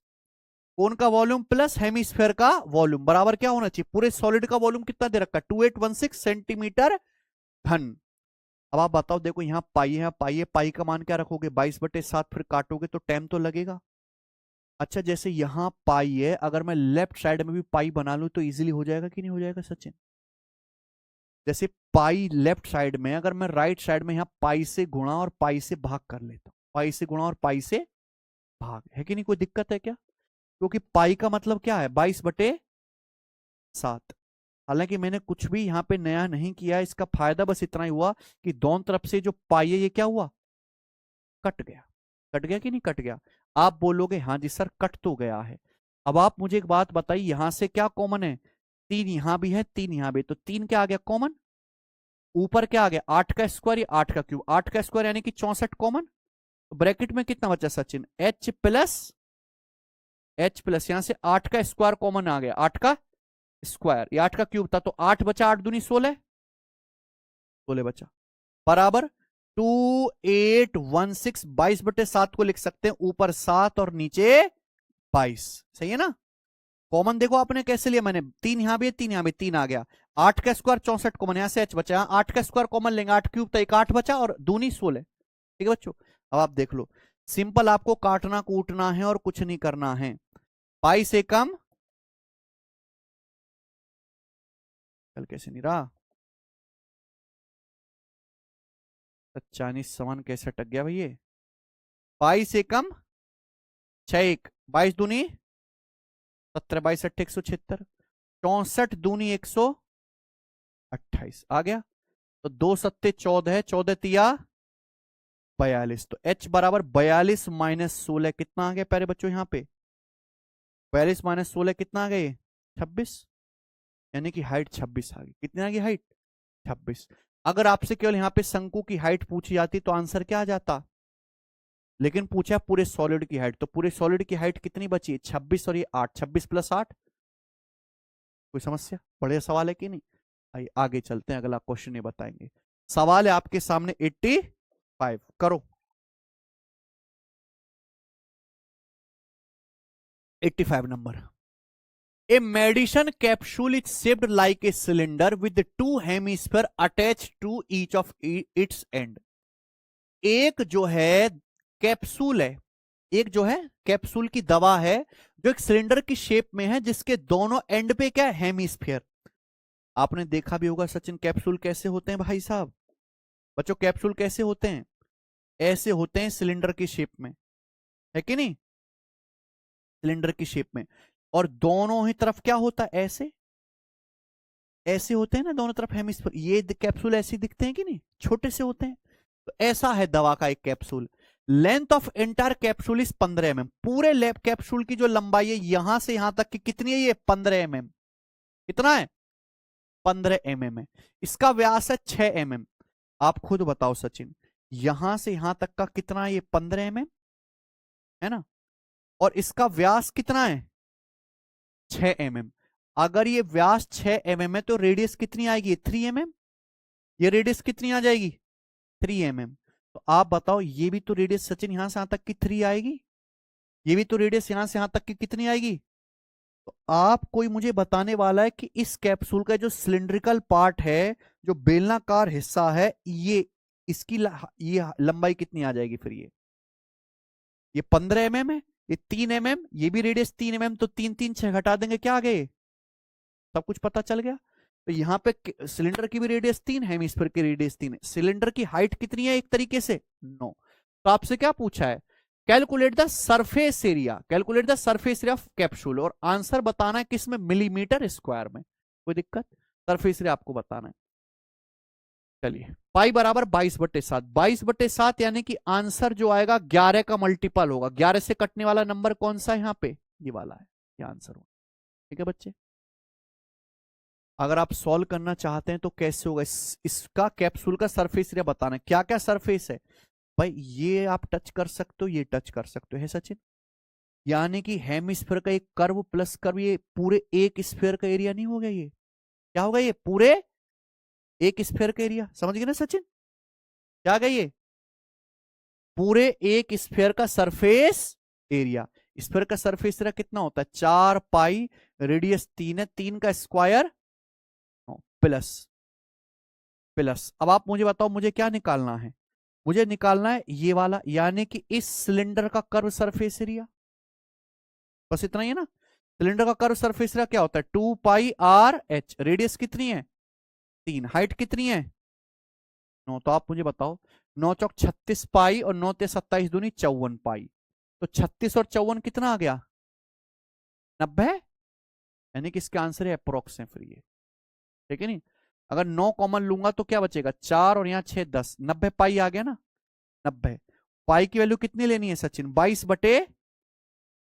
कोन का वॉल्यूम प्लस हेमिस्फीयर का वॉल्यूम बराबर क्या होना चाहिए, पूरे सॉलिड का वॉल्यूम कितना दे रखा है 2816 सेंटीमीटर घन। अब आप बताओ, देखो यहाँ पाई है, पाई है, पाई का मान क्या रखोगे 22/7, फिर काटोगे तो टाइम तो लगेगा। अच्छा जैसे यहाँ पाई है, अगर मैं लेफ्ट साइड में भी पाई बना लूं तो इजीली हो जाएगा कि नहीं हो जाएगा सचिन। जैसे पाई लेफ्ट साइड में, अगर मैं राइट साइड में यहाँ पाई से गुणा और पाई से भाग कर लेता हूँ, पाई से गुणा और पाई से भाग, है कि नहीं, कोई दिक्कत है क्या, क्योंकि पाई का मतलब क्या है 22/7। हालांकि मैंने कुछ भी यहाँ पे नया नहीं किया, इसका फायदा बस इतना ही हुआ कि दोनों तरफ से जो पाई है ये क्या हुआ कट गया, कट गया कि नहीं कट गया। आप बोलोगे हाँ जी सर कट तो गया है। अब आप मुझे एक बात बताइए, यहां से क्या कॉमन है, 3 यहां भी है 3 यहां भी, तो 3 क्या आ गया कॉमन, ऊपर क्या आ गया 8 का स्क्वायर या 8 का क्यूब, 8 का स्क्वायर यानी कि 64 कॉमन। तो ब्रैकेट में कितना बचा सचिन h प्लस यहां से 8 का स्क्वायर कॉमन आ गया, 8 का स्क्वायर, ये 8 का क्यूब था, तो 8 बचा, 8 दूनी 16, 16 बचा, बराबर 2816, 22/7 को लिख सकते हैं, ऊपर 7 और नीचे 22, सही है ना। कॉमन देखो आपने कैसे लिया, मैंने 3 यहां भी है 3 यहां भी, 3 आ गया, 8 का स्क्वायर 64 कॉमन, यहां से h बचा, 8 का स्क्वायर कॉमन लेंगे, 8 क्यूब तो एक 8 बचा और दूनी 16, ठीक है बच्चों। अब आप देख लो, सिंपल आपको काटना कूटना है और कुछ नहीं करना है। पाई से कम, कल कैसे नहीं रहा, चाइनीज सामान कैसे अटक गया भैया, पाई से कम, 6 22 दूनी 17, 22 अट्ठे 176, 64 दूनी 128 आ गया। तो 2 सत्ते 14 है, 14 तिया 42, तो h बराबर 42 माइनस 16 कितना आ गया प्यारे बच्चों यहाँ पे, 42 माइनस 16 कितना आ गया, 26, यानी कि हाइट 26 आ गई। कितनी आ गई हाइट, 26। अगर आपसे केवल यहाँ पे शंकु की हाइट पूछी जाती तो आंसर क्या आ जाता, लेकिन पूछा पूरे सॉलिड की हाइट, तो पूरे सॉलिड की हाइट कितनी बची है, 26 और ये 8, 26 प्लस 8, कोई समस्या, बढ़िया सवाल है कि नहीं। आइए आगे चलते हैं, अगला क्वेश्चन ये बताएंगे। सवाल है आपके सामने 85, करो 85 number. A medicine capsule is shaped like a cylinder with two hemisphere attached to each of its end. एक जो है कैप्सूल है, एक जो है कैप्सूल की दवा है जो एक सिलेंडर की शेप में है, जिसके दोनों एंड पे क्या है, हेमिस्फीयर। आपने देखा भी होगा सचिन, कैप्सूल कैसे होते हैं भाई साहब, बच्चों कैप्सूल कैसे होते हैं, ऐसे होते हैं सिलेंडर की शेप में, है कि नहीं, सिलेंडर की शेप में। और दोनों ही तरफ क्या होता है, ऐसे ऐसे होते हैं ना दोनों तरफ हेमिस्फीयर, ये कैप्सूल ऐसे दिखते हैं कि नहीं, छोटे से होते हैं। तो ऐसा है दवा का एक capsule. Length of entire capsule is 15 mm, पूरे लैब कैप्सूल की जो लंबाई है यहां से यहां तक की कितनी है, ये 15 mm, कितना है, 15 mm है। इसका व्यास है 6 mm। आप खुद बताओ सचिन, यहां से यहां तक का कितना है, ये 15 mm है ना, और इसका व्यास कितना है, 6 mm। अगर ये व्यास 6 mm है तो रेडियस कितनी आएगी, 3 mm, ये रेडियस कितनी आ जाएगी, 3 mm। तो आप बताओ, ये भी तो रेडियस सचिन यहां से यहां तक की 3 आएगी, ये भी तो रेडियस यहां से यहां तक की कितनी आएगी। तो आप कोई मुझे बताने वाला है कि इस कैप्सूल का जो सिलिंड्रिकल पार्ट है, जो बेलनाकार हिस्सा है, ये इसकी ये लंबाई कितनी आ जाएगी फिर, ये 15 mm है, ये 3 mm, ये भी रेडियस 3 mm, तो 3 3 6 घटा देंगे, क्या आ गए, सब कुछ पता चल गया। तो यहाँ पे सिलेंडर की भी रेडियस 3, हेमिस्फीयर की रेडियस 3 है, सिलेंडर की हाइट कितनी है एक तरीके से 9। तो आपसे क्या पूछा है, calculate the surface area, calculate the surface area of capsule, और आंसर बताना है किसमें, मिलीमीटर स्क्वायर में, कोई दिक्कत, सरफेस एरिया आपको बताना है। चलिए पाई बराबर 22/7, 22/7 यानी कि आंसर जो आएगा 11 का मल्टीपल होगा, 11 से कटने वाला नंबर कौन सा है यहाँ पे, ये वाला है, ये आंसर होगा। ठीक है बच्चे, अगर आप सॉल्व करना चाहते हैं तो कैसे होगा, इसका कैप्सूल का सरफेस एरिया बताना है, क्या क्या सरफेस है भाई, ये आप टच कर सकते हो, ये टच कर सकते हो, है सचिन, यानी कि हेमिस्फीयर का एक कर्व प्लस कर्व, ये पूरे एक स्फीयर का एरिया नहीं हो गया, ये क्या होगा, ये पूरे एक स्फीयर का एरिया, समझ गए ना सचिन, क्या गया ये, पूरे एक स्फीयर का सरफेस एरिया। स्फीयर का सरफेस एरिया कितना होता है, 4 पाई, रेडियस 3 है, 3 का स्क्वायर प्लस प्लस। अब आप मुझे बताओ मुझे क्या निकालना है, मुझे निकालना है ये वाला, यानी कि इस सिलेंडर का कर्व सरफेस एरिया, बस इतना ही है ना। सिलेंडर का कर्व सरफेस एरिया क्या होता है, 2πr/h, रेडियस कितनी है 3, हाइट कितनी है 9, तो आप मुझे बताओ, 9 चौक 36 पाई और 9 ते 27 दूनी 54 पाई, तो 36 और 54 कितना आ गया 90, यानी कि इसका आंसर है अप्रोक्स है फिर ये, ठीक है नहीं। अगर 9 कॉमन लूंगा तो क्या बचेगा 4 और यहाँ 6 10, 90 पाई आ गया ना, 90 पाई की वैल्यू कितनी लेनी है सचिन,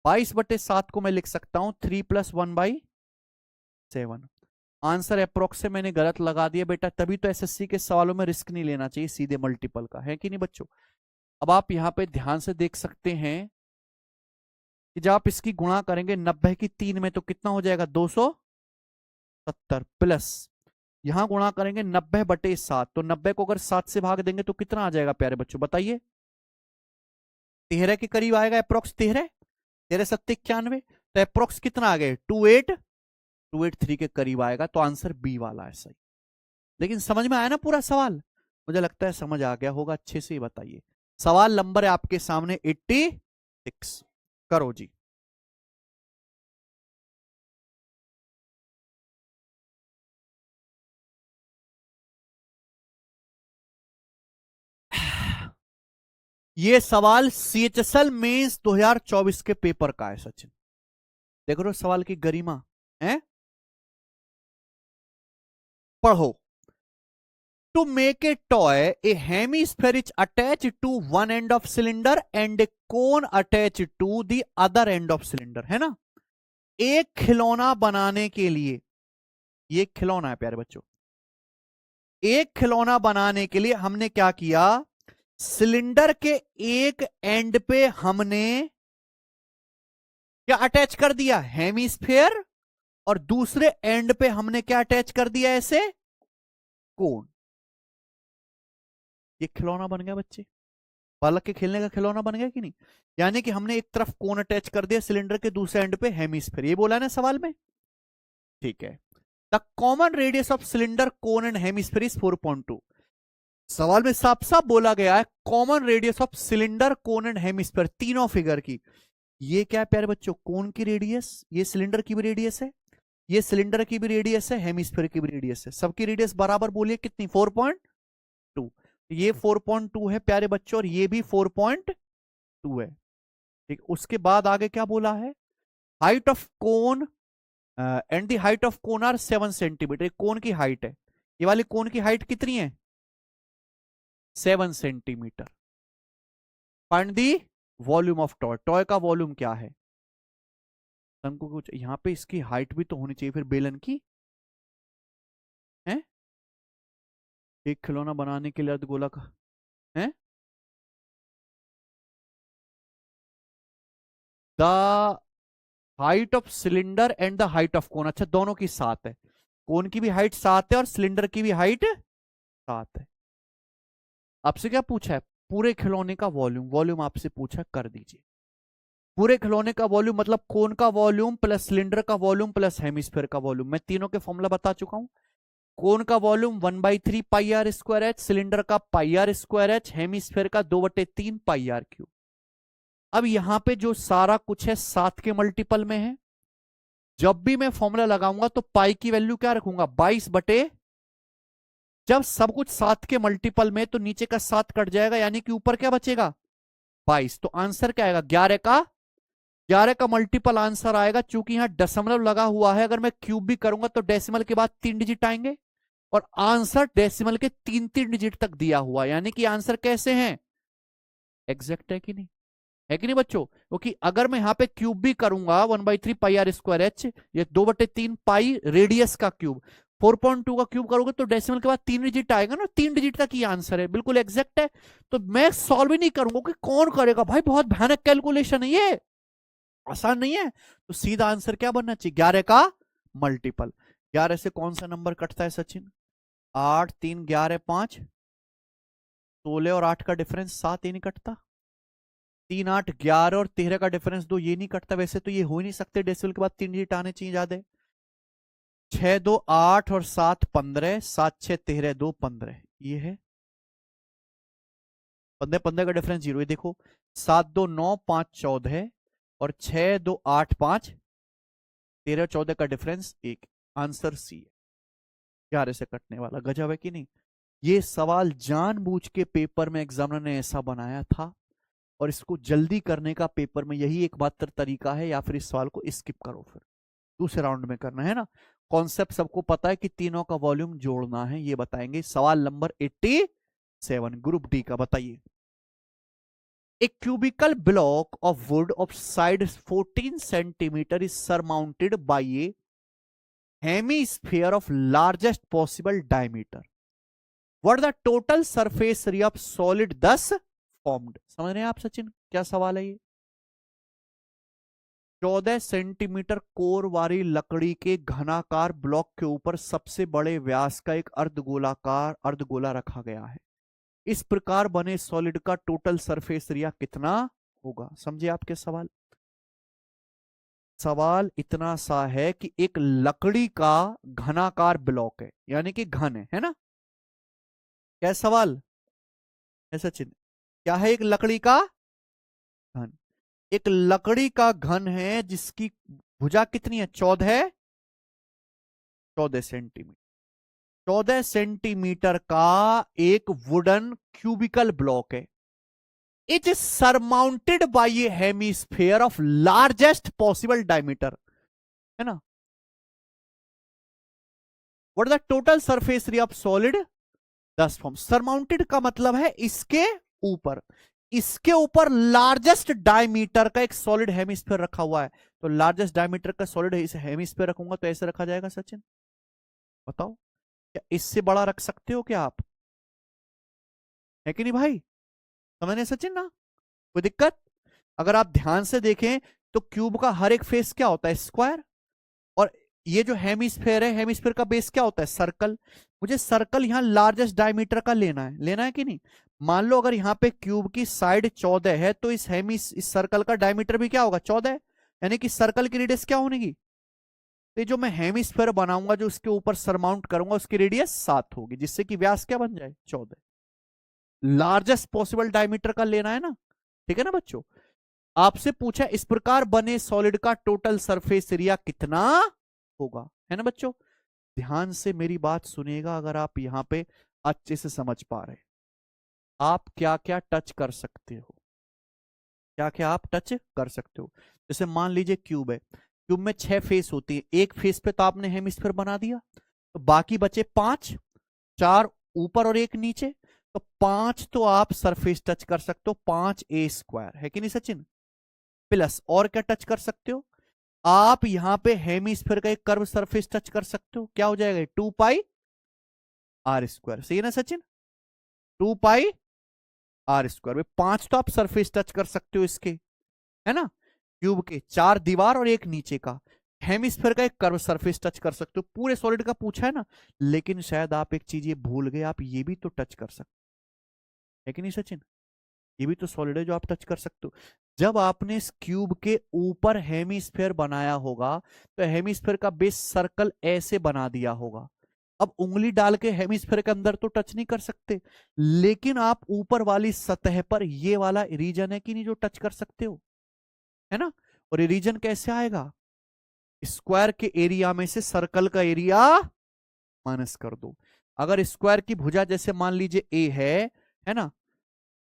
22/7 को मैं लिख सकता हूं 3 + 1/7। आंसर अप्रोक्स से मैंने गलत लगा दिया बेटा, तभी तो एसएससी के सवालों में रिस्क नहीं लेना चाहिए, सीधे मल्टीपल का, है कि नहीं बच्चों। अब आप यहां पे ध्यान से देख सकते हैं कि जब आप इसकी गुणा करेंगे 90 की 3 में तो कितना हो जाएगा 270, प्लस यहां गुणा करेंगे 90/7, तो 90 को अगर 7 से भाग देंगे तो कितना आ जाएगा प्यारे बच्चों बताइए, 13 के करीब आएगा अप्रोक्स, 13 13 7 91, तो अप्रोक्स कितना आ गए 283 के करीब आएगा, तो आंसर बी वाला है सही। लेकिन समझ में आया ना पूरा सवाल, मुझे लगता है समझ आ गया होगा, अच्छे से ही बताइए। सवाल नंबर है आपके सामने 86, करो जी। ये सवाल CHSL मेंस 2024 के पेपर का है सचिन। देख रहे हो सवाल की गरिमा है। पढ़ो। To make a toy, a hemisphere is attached to one end of cylinder and a cone attached to the other end of cylinder, है ना। एक खिलौना बनाने के लिए, ये खिलौना है प्यारे बच्चों, एक खिलौना बनाने के लिए हमने क्या किया, सिलेंडर के एक एंड पे हमने क्या अटैच कर दिया, हेमिस्फेयर, और दूसरे एंड पे हमने क्या अटैच कर दिया, ऐसे कोन। ये खिलौना बन गया बच्चे, बालक के खेलने का खिलौना बन गया कि नहीं। यानी कि हमने एक तरफ कोन अटैच कर दिया, सिलेंडर के दूसरे एंड पे हेमिस्फीयर, ये बोला है ना सवाल में। ठीक है। The common radius of cylinder cone and hemisphere is 4.2। सवाल में साफ साफ बोला गया है common radius of cylinder cone and hemisphere, तीनों फिगर की। ये क्या है प्यारे बच्चों, कोन की रेडियस, ये सिलेंडर की भी रेडियस है, ये सिलेंडर की भी रेडियस है, हेमिस्फीयर की भी रेडियस है, सबकी रेडियस बराबर बोलिए कितनी, 4.2। ये 4.2 है प्यारे बच्चों, और ये भी 4.2 है। ठीक, उसके बाद आगे क्या बोला है, height of cone and the height of cone are 7 centimetre. Cone की हाइट है, ये वाली कोन की हाइट कितनी है, 7 centimetre. Find the volume of toy, toy का वॉल्यूम क्या है, हमको कुछ यहां पे इसकी हाइट भी तो होनी चाहिए फिर बेलन की है। एक खिलौना बनाने के लिए अर्धगोला का है, the height of cylinder and the height of कोन, अच्छा दोनों की 7 है, कोन की भी हाइट 7 है और सिलेंडर की भी हाइट 7 है। आपसे क्या पूछा है, पूरे खिलौने का वॉल्यूम, वॉल्यूम आपसे पूछा, कर दीजिए। पूरे खिलौने का वॉल्यूम मतलब कोन का वॉल्यूम प्लस सिलेंडर का वॉल्यूम प्लस हेमिस्फीयर का वॉल्यूम, मैं तीनों के फॉर्मूला बता चुका हूं। कोन का volume 1/3 pi R square H, cylinder का pi R square H, hemisphere का 2/3 पाई आर क्यूब। अब यहां पे जो सारा कुछ है 7 के मल्टीपल में है, जब भी मैं फॉर्मूला लगाऊंगा तो पाई की वैल्यू क्या रखूंगा, 22/, जब सब कुछ 7 के मल्टीपल में तो नीचे का 7 कट जाएगा, यानी कि ऊपर क्या बचेगा, 22। तो आंसर क्या आएगा, 11 का मल्टीपल आंसर आएगा। चूंकि यहां दशमलव लगा हुआ है, अगर मैं क्यूब भी करूंगा तो डेसिमल के बाद 3 डिजिट आएंगे, और आंसर डेसिमल के 3 डिजिट तक दिया हुआ, यानी कि आंसर कैसे हैं, एग्जैक्ट है कि नहीं, है कि नहीं बच्चों। क्योंकि अगर मैं यहाँ पे क्यूब भी करूंगा 1/3 पाई आर स्क्वायर एच, ये 2/3 पाई रेडियस का क्यूब, 4.2 का क्यूब करोगे तो डेसिमल के बाद 3 डिजिट आएगा ना, 3 डिजिट तक ये आंसर है, बिल्कुल एग्जैक्ट है। तो मैं सॉल्व ही नहीं करूंगा कि कौन करेगा भाई, बहुत भयानक कैलकुलेशन है ये, आसान नहीं है। तो सीधा आंसर क्या बनना चाहिए, 11 का मल्टीपल। 11 से कौन सा नंबर कटता है सचिन, 8, 3, 11, 5, 16 और 8 का डिफरेंस 7, ये नहीं कटता। 3, 8, 11 और 13 का डिफरेंस 2, ये नहीं कटता। वैसे तो ये हो ही नहीं सकते, डेसिमल के बाद 3 डिजिट आने चाहिए ज्यादा। 6, 2, 8 और 7, 15, 7, 6, 13, 2, 15, ये है 15, 15 का डिफरेंस 0, ये देखो 7, 2, 9, 5, 14 और 6, 2, 8, 5, 13, 14 का डिफरेंस 1। आंसर सी है, 11 से कटने वाला। गजब है कि नहीं। ये सवाल जानबूझ के पेपर में एग्जामिनर ने ऐसा बनाया था, और इसको जल्दी करने का पेपर में यही एकमात्र तरीका है, या फिर इस सवाल को स्किप करो, फिर दूसरे राउंड में करना है ना। कॉन्सेप्ट सबको पता है कि तीनों का वॉल्यूम जोड़ना है, ये बताएंगे। सवाल नंबर 87 ग्रुप डी का, बताइए। A cubical block of wood of side 14 centimeter is surmounted by a hemisphere of largest possible diameter. What the total surface area of solid thus formed? समझ रहे हैं आप सचिन, क्या सवाल है ये। 14 सेंटीमीटर कोर वाली लकड़ी के घनाकार ब्लॉक के ऊपर सबसे बड़े व्यास का एक अर्धगोला रखा गया है। इस प्रकार बने सॉलिड का टोटल सरफेस एरिया कितना होगा। समझे आपके सवाल, सवाल इतना सा है कि एक लकड़ी का घनाकार ब्लॉक है, यानी कि घन है ना। क्या सवाल है सचिन, क्या है, एक लकड़ी का घन, एक लकड़ी का घन है जिसकी भुजा कितनी है, 14 सेंटीमीटर। 14 सेंटीमीटर का एक वुडन क्यूबिकल ब्लॉक है। It is surmounted bye A hemisphere of largest possible diameter, है ना। What is the total surface area of solid 10 form. Surmounted का मतलब है इसके ऊपर, इसके ऊपर लार्जेस्ट डायमीटर का एक सॉलिड हेमिस्फीयर रखा हुआ है। तो लार्जेस्ट डायमीटर का सॉलिड इस हेमिस्फीयर रखूंगा तो ऐसे रखा जाएगा सचिन, बताओ क्या इससे बड़ा रख सकते हो क्या आप, है कि नहीं भाई, समझने सचिन ना, कोई दिक्कत। अगर आप ध्यान से देखें तो क्यूब का हर एक फेस क्या होता है, स्क्वायर, और ये जो हेमिस्फेयर है, हेमिस्फेयर का बेस क्या होता है, सर्कल। मुझे सर्कल यहां लार्जेस्ट डायमीटर का लेना है कि नहीं। मान लो अगर यहाँ पे क्यूब की साइड 14 है तो इस सर्कल का डायमीटर भी क्या होगा, 14, यानी कि सर्कल की रेडियस क्या होगी, तो जो मैं हेमिस्फेयर बनाऊंगा, जो उसके ऊपर सरमाउंट करूंगा, उसकी रेडियस 7 होगी, जिससे कि व्यास क्या बन जाए, 14। लार्जेस्ट पॉसिबल डायमीटर का लेना है ना, ठीक है ना बच्चों। आपसे पूछा इस प्रकार बने सॉलिड का टोटल सरफेस एरिया कितना होगा, है ना बच्चों। ध्यान से मेरी बात सुनिएगा, अगर आप यहां पे अच्छे से समझ पा रहे, आप क्या क्या टच कर सकते हो, क्या क्या आप टच कर सकते हो। जैसे मान लीजिए क्यूब है, क्यूब में 6 फेस होती है, एक फेस पे तो आपने हेमिस्फीयर बना दिया, तो बाकी बचे 5, 4 ऊपर और एक नीचे, तो 5 तो आप सरफेस टच कर सकते हो, 5a² है कि नहीं सचिन। प्लस और क्या टच कर सकते हो आप, यहां पे हेमिस्फीयर का एक कर्व सरफेस टच कर सकते हो, क्या हो जाएगा, 2πr², सही है ना सचिन, 2πr², में 5 तो आप सरफेस टच कर सकते हो इसके, है ना, क्यूब के 4 दीवार और एक नीचे का, हेमिस्फीयर का एक कर्व सरफेस टच कर सकते हो, पूरे सॉलिड का पूछा है ना। लेकिन शायद आप एक चीज ये भूल गए, आप ये भी तो टच कर सकते है कि नहीं सचिन, ये भी तो सॉलिड है जो आप टच कर सकते हो। जब आपने इस क्यूब के ऊपर हेमिस्फीयर बनाया होगा तो हेमिस्फीयर का बेस सर्कल ऐसे बना दिया होगा, अब उंगली डाल के हेमिस्फीयर के अंदर तो टच नहीं कर सकते, लेकिन आप ऊपर वाली सतह पर ये वाला रीजन है कि नहीं जो टच कर सकते हो, है ना। और ये रीजन कैसे आएगा, स्क्वायर के एरिया में से सर्कल का एरिया माइनस कर दो। अगर स्क्वायर की भुजा जैसे मान लीजिए ए है ना,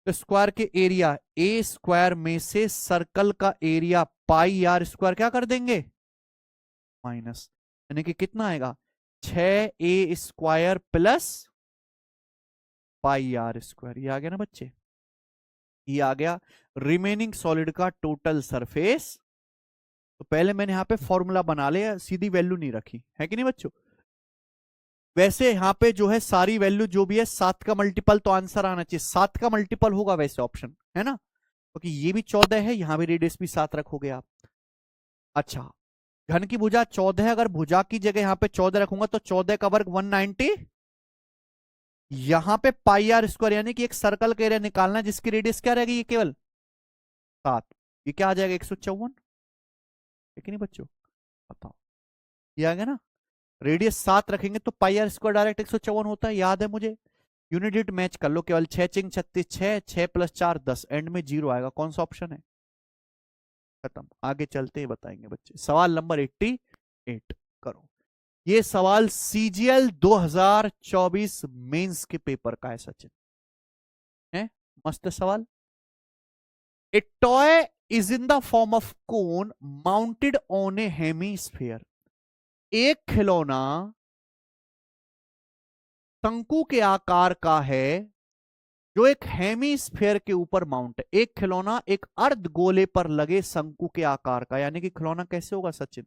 तो स्क्वायर के एरिया a² में से सर्कल का एरिया πr² क्या कर देंगे, माइनस, यानी कि कितना आएगा, 6a² प्लस πr², ये आ गया ना बच्चे, ये आ गया रिमेनिंग सॉलिड का टोटल सरफेस। तो पहले मैंने यहां पे फॉर्मूला बना लिया, सीधी वैल्यू नहीं रखी, है कि नहीं बच्चों। वैसे यहां पे जो है सारी वैल्यू जो भी है 7 का मल्टीपल तो आंसर आना चाहिए, 7 का मल्टीपल होगा वैसे ऑप्शन, है ना, क्योंकि ये भी 14 है, यहां भी रेडियस भी 7 रखोगे आप। अच्छा, घन की भुजा 14 है, अगर भुजा की जगह यहां पे 14 रखूंगा तो 14 का वर्ग 190, यहां पे πr², यानी कि एक सर्कल का एरिया निकालना है जिसकी रेडियस क्या रहेगी, ये केवल 7, ये क्या आ जाएगा, 154, है कि नहीं बच्चों, बताओ, ये आ गया ना। रेडियस 7 रखेंगे तो πr² डायरेक्ट 154 होता है, याद है मुझे। यूनिट डिजिट मैच कर लो, केवल 6 चिंग 36, 6 6 + 4 10, एंड में 0 आएगा, कौन सा ऑप्शन है, खत्म। आगे चलते ही बताएंगे बच्चे, सवाल नंबर 88 करो। ये सवाल सीजीएल 2024 मेंस के पेपर का है सचिन, है मस्त सवाल। ए toy is in the form of cone mounted on A hemisphere, एक खिलौना शंकु के आकार का है जो एक हेमीस्फीयर के ऊपर माउंट है। एक खिलौना एक अर्ध गोले पर लगे शंकु के आकार का, यानी कि खिलौना कैसे होगा सचिन,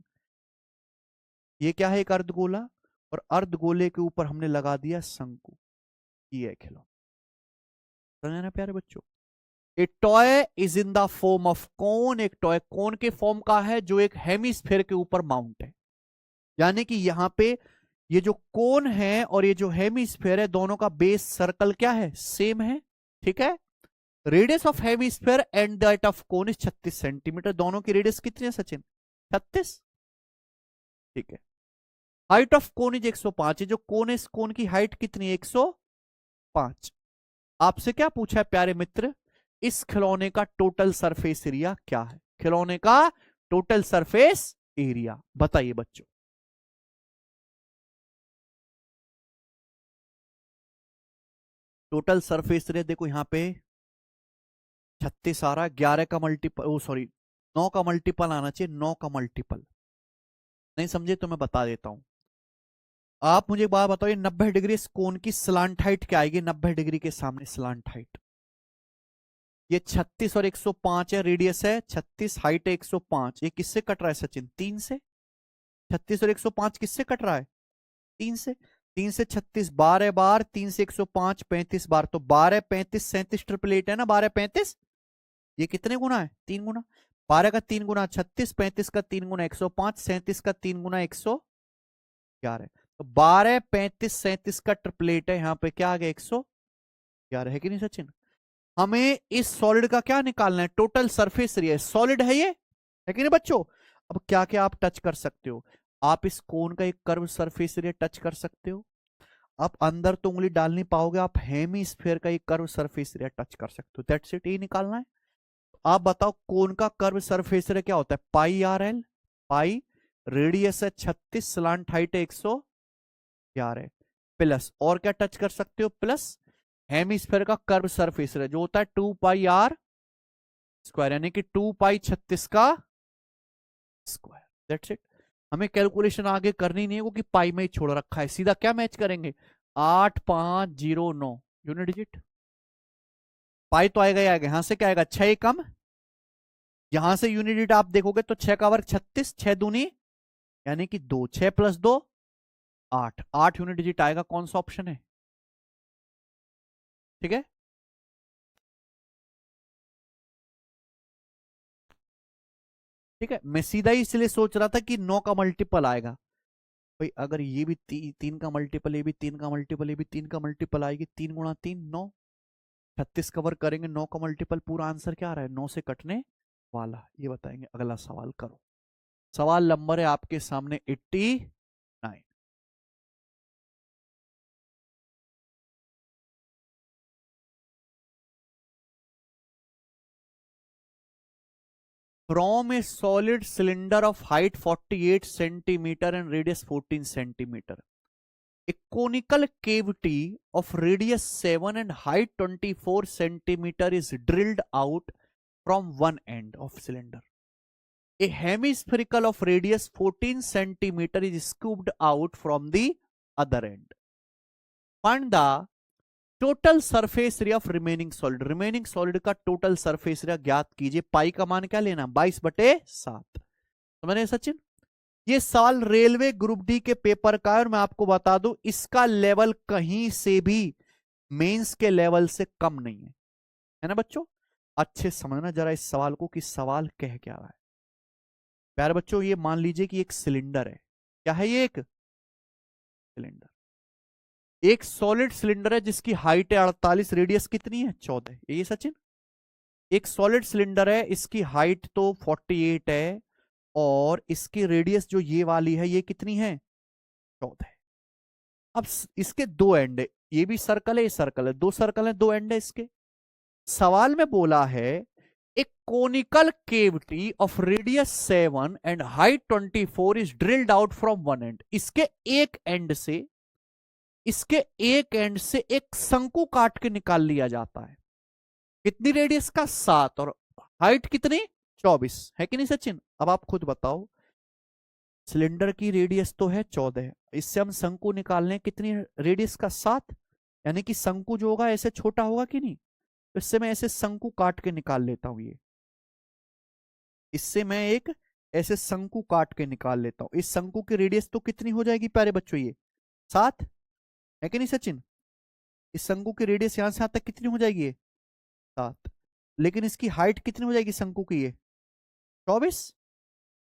ये क्या है, एक अर्ध गोला, और अर्ध गोले के ऊपर हमने लगा दिया शंकु, ये है खिलौना, समझे ना प्यारे बच्चों। ए toy is in the form of cone, एक टॉय कोन के फॉर्म का है जो एक हेमीस्फीयर के ऊपर माउंट है, यानी कि यहां पे ये जो कोन है और ये जो हेमीस्फीयर है दोनों का बेस सर्कल क्या है, सेम है, ठीक है। Radius of hemisphere and that of cone is 36 centimetre, दोनों की रेडियस कितनी है सचिन, 36, ठीक है। हाइट ऑफ कोन इज 105 है, जो कोन है इस कोन की हाइट कितनी है, 105। आपसे क्या पूछा है प्यारे मित्र, इस खिलौने का टोटल सरफेस एरिया क्या है, खिलौने का टोटल सरफेस एरिया बताइए बच्चों। टोटल सरफेस एरिया देखो यहां पे 36 आ रहा है, 11 का मल्टीपल, ओ सॉरी 9 का मल्टीपल आना चाहिए, 9 का मल्टीपल। नहीं समझे तो मैं बता देता हूं। आप मुझे एक बात बताओ, ये 90 डिग्री इस कोण की स्लांट हाइट क्या आएगी? 90 डिग्री के सामने स्लांट हाइट, ये 36 और 105 है, रेडियस है 36, हाइट है 105। ये किससे कट रहा है सचिन? 3 से। 36 और 105 किससे कट रहा है? 3 से। 3 से 36 12 बार, 3 से 105 35 बार, तो 12 35 37 ट्रिपल एट है ना, 12 35। ये कितने गुना है? 3 गुना। 12 का 3 गुना 36, 35 का 3 गुना 105, 37 का 3 गुना 111। तो 12 35 37 का ट्रिपलेट है, यहां पे क्या आ गया? 111 है कि नहीं सचिन? हमें इस सॉलिड का क्या निकालना है? Total surface area. सॉलिड है कि नहीं बच्चों? अब क्या क्या आप टच कर सकते हो? आप इस कोन का एक कर्व सरफेस एरिया टच कर सकते हो। आप अंदर तो उंगली डाल नहीं पाओगे, आप हेमी स्फीयर का एक कर्व सरफेस एरिया टच कर सकते हो। दैट्स इट, ये निकालना है। आप बताओ कोन का कर्व सरफेस एरिया क्या होता है? पाई आर एल। पाई रेडियस है 36, स्लांट हाइट है 111, प्लस और क्या टच कर सकते हो? प्लस हेमिस्फेयर का कर्व सरफेस एरिया जो होता है 2 पाई आर स्क्वायर, यानी कि 2 पाई 36 का स्क्वायर। That's it. हमें कैलकुलेशन आगे करनी नहीं है क्योंकि पाई में ही छोड़ रखा है। सीधा क्या मैच करेंगे? 8509 यूनिट डिजिट। पाई तो आएगा ही आएगा, यहां से क्या आएगा? 6 कम, यहां से यूनिट डिजिट आप देखोगे तो 6 का वर्ग 36, 6 दूनी यानी कि 2, 6 प्लस 2 8, 8 यूनिट डिजिट आएगा। कौन सा ऑप्शन है? ठीक है। ठीक है, मैं सीधा ही इसलिए सोच रहा था कि 9 का मल्टीपल आएगा। भाई अगर ये भी 3 का मल्टीपल, ये भी 3 का मल्टीपल, ये भी 3 का मल्टीपल आएगी, 3 गुणा 3 9, 36 कवर करेंगे, 9 का मल्टीपल, पूरा आंसर क्या आ रहा है? 9 से कटने वाला, ये बताएंगे। अगला सवाल करो। सवाल नंबर है आपके सामने 89। From A solid cylinder of height 48 centimetre and radius 14 centimetre, a conical cavity of radius 7 and height 24 centimeter is drilled out from one end of cylinder. A hemispherical of radius 14 centimeter is scooped out from the other end. Find the total surface area of remaining solid. Remaining solid का total surface area ज्ञात कीजिए। पाई का मान क्या लेना? 22/7। तो मैंने सचिन, ये सवाल रेलवे ग्रुप डी के पेपर का है और मैं आपको बता दूं इसका लेवल कहीं से भी मेंस के लेवल से कम नहीं है ना बच्चों? अच्छे समझना जरा इस सवाल को कि सवाल कह क्या रहा है। प्यारे बच्चों, ये मान लीजिए कि एक सिलेंडर है। क्या है ये? एक सिलेंडर, एक सॉलिड सिलेंडर है जिसकी हाइट है 48, रेडियस कितनी है? 14। ये सचिन एक सॉलिड सिलेंडर है, इसकी हाइट तो 48 है और इसकी रेडियस जो ये वाली है ये कितनी है? 14 है। अब इसके दो एंड है, ये भी सर्कल है, ये सर्कल है, दो सर्कल है, दो एंड है इसके। सवाल में बोला है एक conical cavity of radius 7 and height 24 is drilled out from one and. इसके एक एंड से एक शंकु काट के निकाल लिया जाता है। कितनी रेडियस का? 7, और हाइट कितनी? 24, है कि नहीं सचिन? अब आप खुद बताओ, सिलेंडर की रेडियस तो है 14, इससे हम शंकु निकाल लें कितनी रेडियस का? 7, यानी कि शंकु जो होगा ऐसे छोटा होगा कि नहीं? तो इससे मैं ऐसे शंकु काट के निकाल लेता हूं। ये इससे मैं एक ऐसे शंकु काट के निकाल लेता हूं। इस शंकु की रेडियस तो कितनी हो जाएगी प्यारे बच्चों? ये 7, है कि नहीं सचिन? इस शंकु की रेडियस यहां से यहां तक कितनी हो जाएगी? ये 7। लेकिन इसकी हाइट कितनी हो जाएगी शंकु की? ये 24,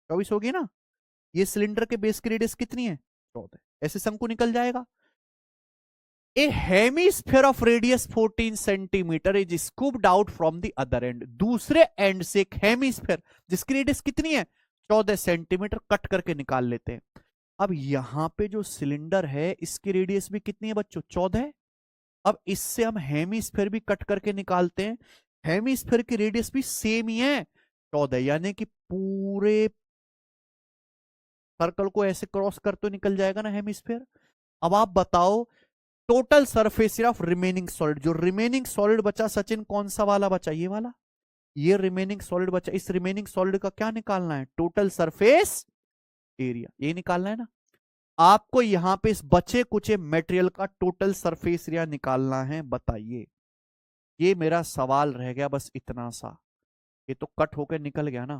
24 होगी ना? ये सिलेंडर के बेस की रेडियस कितनी है? 14। ऐसे शंकु निकल जाएगा। A hemisphere of radius 14 centimetre is scooped out from the other end. दूसरे एंड से एक हेमिस्फीयर जिसकी रेडियस कितनी है? 14 सेंटीमीटर कट करके निकाल लेते हैं। अब यहां पे जो सिलेंडर है इसकी रेडियस भी कितनी है बच्चों? 14 है। अब इससे हम हेमिस्फीयर भी कट करके निकालते हैं। हेमिस्फीयर की रेडियस भी सेम ही है, 14, यानी कि पूरे सर्कल को ऐसे क्रॉस कर तो निकल जाएगा ना हेमिस्फीयर। अब आप बताओ total surface area of remaining solid, जो रिमेनिंग सॉलिड बचा सचिन कौन सा वाला बचा? ये वाला। ये रिमेनिंग सॉलिड बचा, इस रिमेनिंग सॉलिड का क्या निकालना है? टोटल सरफेस एरिया, ये निकालना है ना। आपको यहां पे इस बचे कुचे मटेरियल का टोटल सरफेस एरिया निकालना है, बताइए। ये मेरा सवाल रह गया, बस इतना सा। ये तो कट होकर निकल गया ना,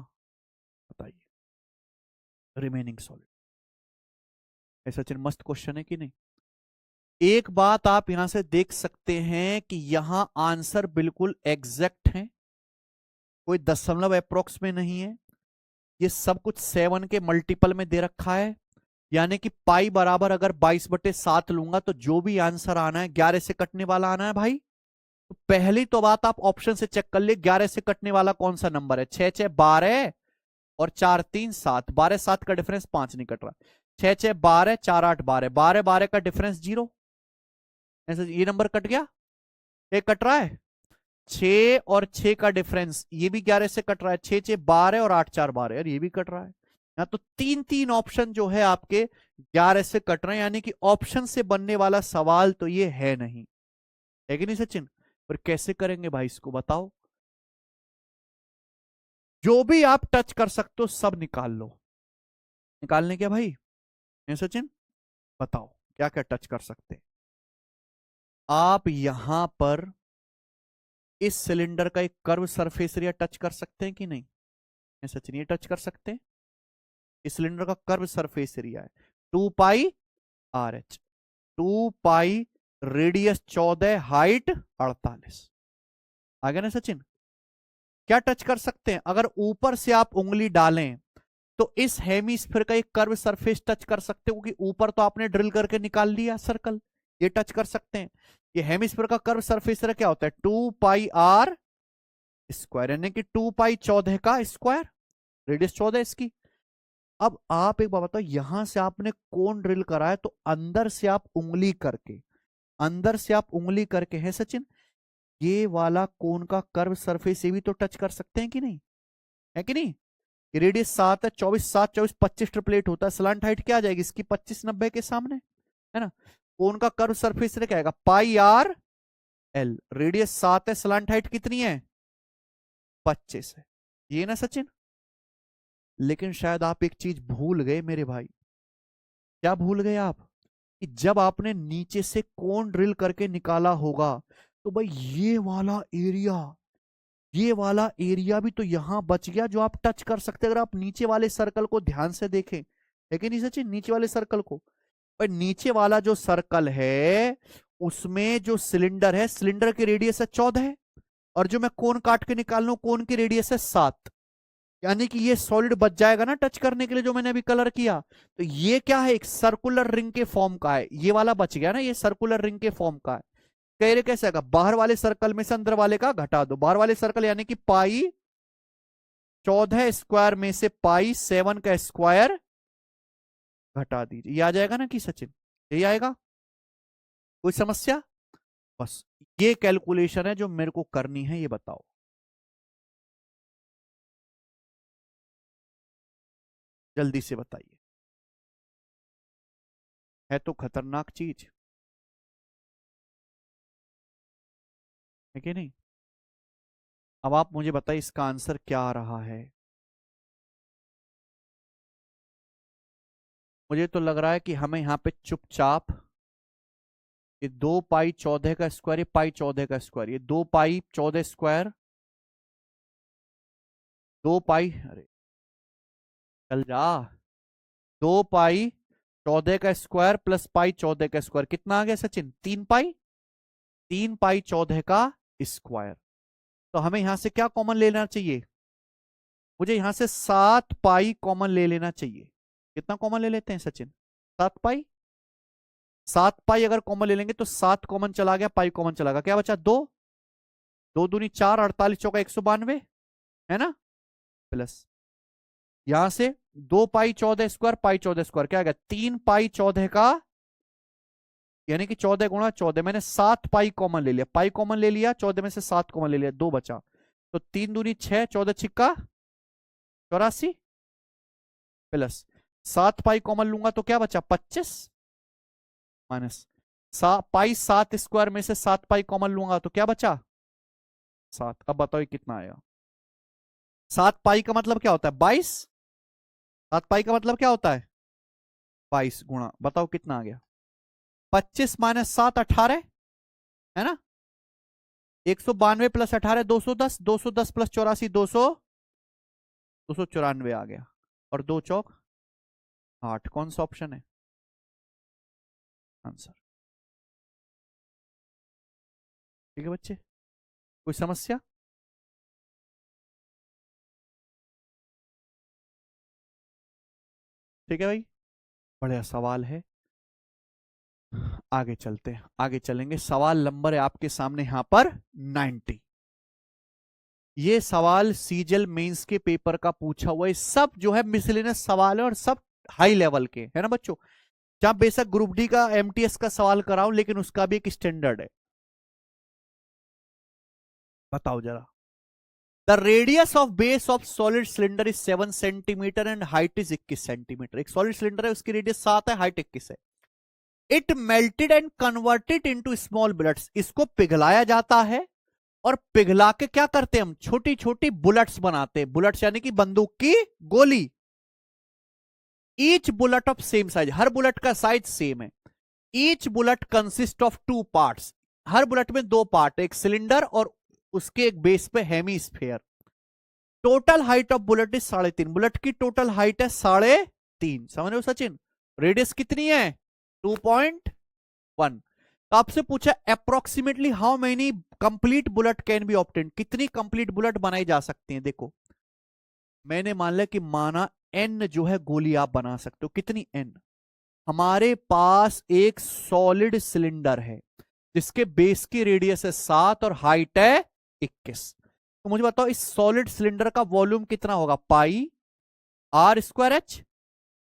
बताइए। रिमेनिंग सॉलिड, ऐसा चिन्ह मस्त क्वेश्चन है कि नहीं। एक बात आप यहां से देख सकते हैं कि यहां आंसर बिल्कुल एग्जैक्ट है, कोई दशमलव अप्रोक्स में नहीं है। ये सब कुछ 7 के मल्टीपल में दे रखा है, यानी कि पाई बराबर अगर 22/7 लूंगा तो जो भी आंसर आना है 11 से कटने वाला आना है भाई। तो पहली तो बात आप ऑप्शन से चेक कर ले, 11 से कटने वाला कौन सा नंबर है? 6 6 12 और 4 3 7, 12 7 का डिफरेंस 5 नहीं कट रहा। 6 6 12, 4 8 12, 12 12 का डिफरेंस 0, ऐसे ये नंबर कट गया। एक कट रहा है 6 और 6 का डिफरेंस, ये भी 11 से कट रहा है। 6 6 12 और 8 4 12, यार ये भी कट रहा है। यहाँ तो तीन तीन ऑप्शन जो है आपके 11 से कट रहे हैं, यानी कि ऑप्शन से बनने वाला सवाल तो ये है नहीं, है कि नहीं सचिन? पर कैसे करेंगे भाई इसको, बताओ। जो भी आप टच कर सकते हो सब निकाल लो। निकालने क्या भाई है सचिन, बताओ क्या क्या टच कर सकते हैं आप यहां पर? इस सिलेंडर का एक कर्व सरफेस एरिया टच कर सकते हैं कि नहीं? है सचिन, ये टच कर सकते हैं। इस सिलेंडर का कर्व सरफेस एरिया है 2πRH, 2π, रेडियस 14, हाइट 48। आ गया ना सचिन? क्या टच कर सकते हैं? अगर ऊपर से आप उंगली डालें तो इस हेमीस्फीयर का एक कर्व सरफेस टच कर सकते हो, क्योंकि ऊपर तो आपने ड्रिल करके निकाल लिया सर्कल, ये टच कर सकते हैं। ये हेमीस्फीयर का कर्व सरफेस क्या होता है? 2πR², यानी कि 2π 14 का स्क्वायर, रेडियस 14 इसकी। अब आप एक बात बताओ, यहां से आपने कोन ड्रिल करा है तो अंदर से आप उंगली करके, अंदर से आप उंगली करके है सचिन, ये वाला कोन का कर्व सरफेस ये भी तो टच कर सकते हैं कि नहीं? है कि नहीं? ये रेडियस 7 है, 24 7 24 25 ट्रिपलेट होता है। स्लांट हाइट क्या आ जाएगी इसकी? 25 90 के सामने, है ना। कोन का कर्व सरफेस क्या आएगा? πRL, रेडियस 7 है, स्लांट हाइट कितनी है? 25 है, ये ना सचिन। लेकिन शायद आप एक चीज भूल गए मेरे भाई। क्या भूल गए आप? कि जब आपने नीचे से कोन ड्रिल करके निकाला होगा तो भाई ये वाला एरिया भी तो यहां बच गया जो आप टच कर सकते। अगर आप नीचे वाले सर्कल को ध्यान से देखें, लेकिन नहीं सचिन, नीचे वाले सर्कल को, भाई नीचे वाला जो सर्कल है उसमें जो सिलेंडर है, सिलेंडर की रेडियस है 14 है, और जो मैं कोन काट के निकाल लूं कोन की रेडियस है 7, यानी कि ये सॉलिड बच जाएगा ना टच करने के लिए, जो मैंने अभी कलर किया। तो ये क्या है? एक सर्कुलर रिंग के फॉर्म का है, ये वाला बच गया ना, ये सर्कुलर रिंग के फॉर्म का है। कह रहे कैसे आएगा? बाहर वाले सर्कल में से अंदर वाले का घटा दो, बाहर वाले सर्कल यानी कि पाई 14 स्क्वायर में से पाई 7 का स्क्वायर घटा दीजिए, ये आ जाएगा ना कि सचिन? यही आएगा, कोई समस्या? बस ये कैलकुलेशन है जो मेरे को करनी है, ये बताओ। जल्दी से बताइए, है तो खतरनाक चीज, है कि नहीं? अब आप मुझे बताइए इसका आंसर क्या आ रहा है। मुझे तो लग रहा है कि हमें यहाँ पे चुपचाप ये 2π14 का स्क्वायर, ये π14 का स्क्वायर, ये 2π14 स्क्वायर, 2π, अरे चल जा, 2π14 का स्क्वायर प्लस π14 का स्क्वायर कितना आ गया सचिन? 3π, 3π14 का स्क्वायर। तो हमें यहां से क्या कॉमन लेना चाहिए? मुझे यहां से 7π कॉमन ले लेना चाहिए। कितना कॉमन ले लेते हैं सचिन? 7π। 7π अगर कॉमन ले लेंगे तो 7 कॉमन चला गया, पाई कॉमन चला गया, क्या बचा? 2, 2 दूनी 4, 48 चौका 192, है ना, प्लस यहां से 2π14 स्क्वायर, π14 स्क्वायर क्या आ गया? 3π14 का, यानी कि 14 × 14, मैंने 7π कॉमन ले लिया, पाई कॉमन ले लिया, 14 में से 7 कॉमन ले लिया, 2 बचा। तो 3 दूनी 6, 14 छिक्का 84, प्लस 7π कॉमन लूंगा तो क्या बचा? 25, माइनस पाई 7 स्क्वायर में से 7π कॉमन लूंगा तो क्या बचा? 7। अब बताओ ये कितना आया? 7 पाई का मतलब क्या होता है? 22। 7 पाई का मतलब क्या होता है? 22 गुणा, बताओ कितना आ गया? 25 माइनस 7 18, है ना? 192 प्लस 18 210, 210 प्लस 84 294 आ गया। और 2 चौक 8। कौन सा ऑप्शन है आंसर? ठीक है बच्चे, कोई समस्या? ठीक है भाई, बढ़िया सवाल है। आगे चलते हैं, आगे चलेंगे। सवाल नंबर है आपके सामने यहां पर 90। ये सवाल सीजल मेंस के पेपर का पूछा हुआ है। सब जो है मिसलेनियस सवाल है और सब हाई लेवल के है ना बच्चों। जहां बेशक ग्रुप डी का एमटीएस का सवाल कराऊं लेकिन उसका भी एक स्टैंडर्ड है। बताओ जरा। The radius of base of solid cylinder is 7 centimetre and height is 21 centimetre. एक सॉलिड सिलेंडर है, उसकी रेडियस 7 है, हाइट 21 है। It melted and converted into small bullets. इसको पिघलाया जाता है और पिघला के क्या करते हैं हम? छोटी छोटी बुलेट्स बनाते हैं। बुलेट्स यानी कि बंदूक की गोली। Each bullet of same size, her bullet का साइज सेम है। Each bullet consist of 2 parts. Her bullet में 2 पार्ट, एक सिलेंडर और उसके एक बेस पे hemisphere. Total height of bullet is 3.5। Bullet की टोटल हाइट है 3.5। समझ रहे हो सचिन? रेडियस कितनी है? 2.1। तो आपसे पूछा approximately how many complete bullet can be obtained. कितनी कंप्लीट बुलेट बनाई जा सकती है? देखो मैंने मान लिया कि माना एन जो है गोली आप बना सकते हो। कितनी? एन। हमारे पास एक सॉलिड सिलेंडर है जिसके बेस की रेडियस है 7 और हाइट है 21। तो मुझे बताओ इस सॉलिड सिलेंडर का वॉल्यूम कितना होगा? पाई आर स्क्वायर एच।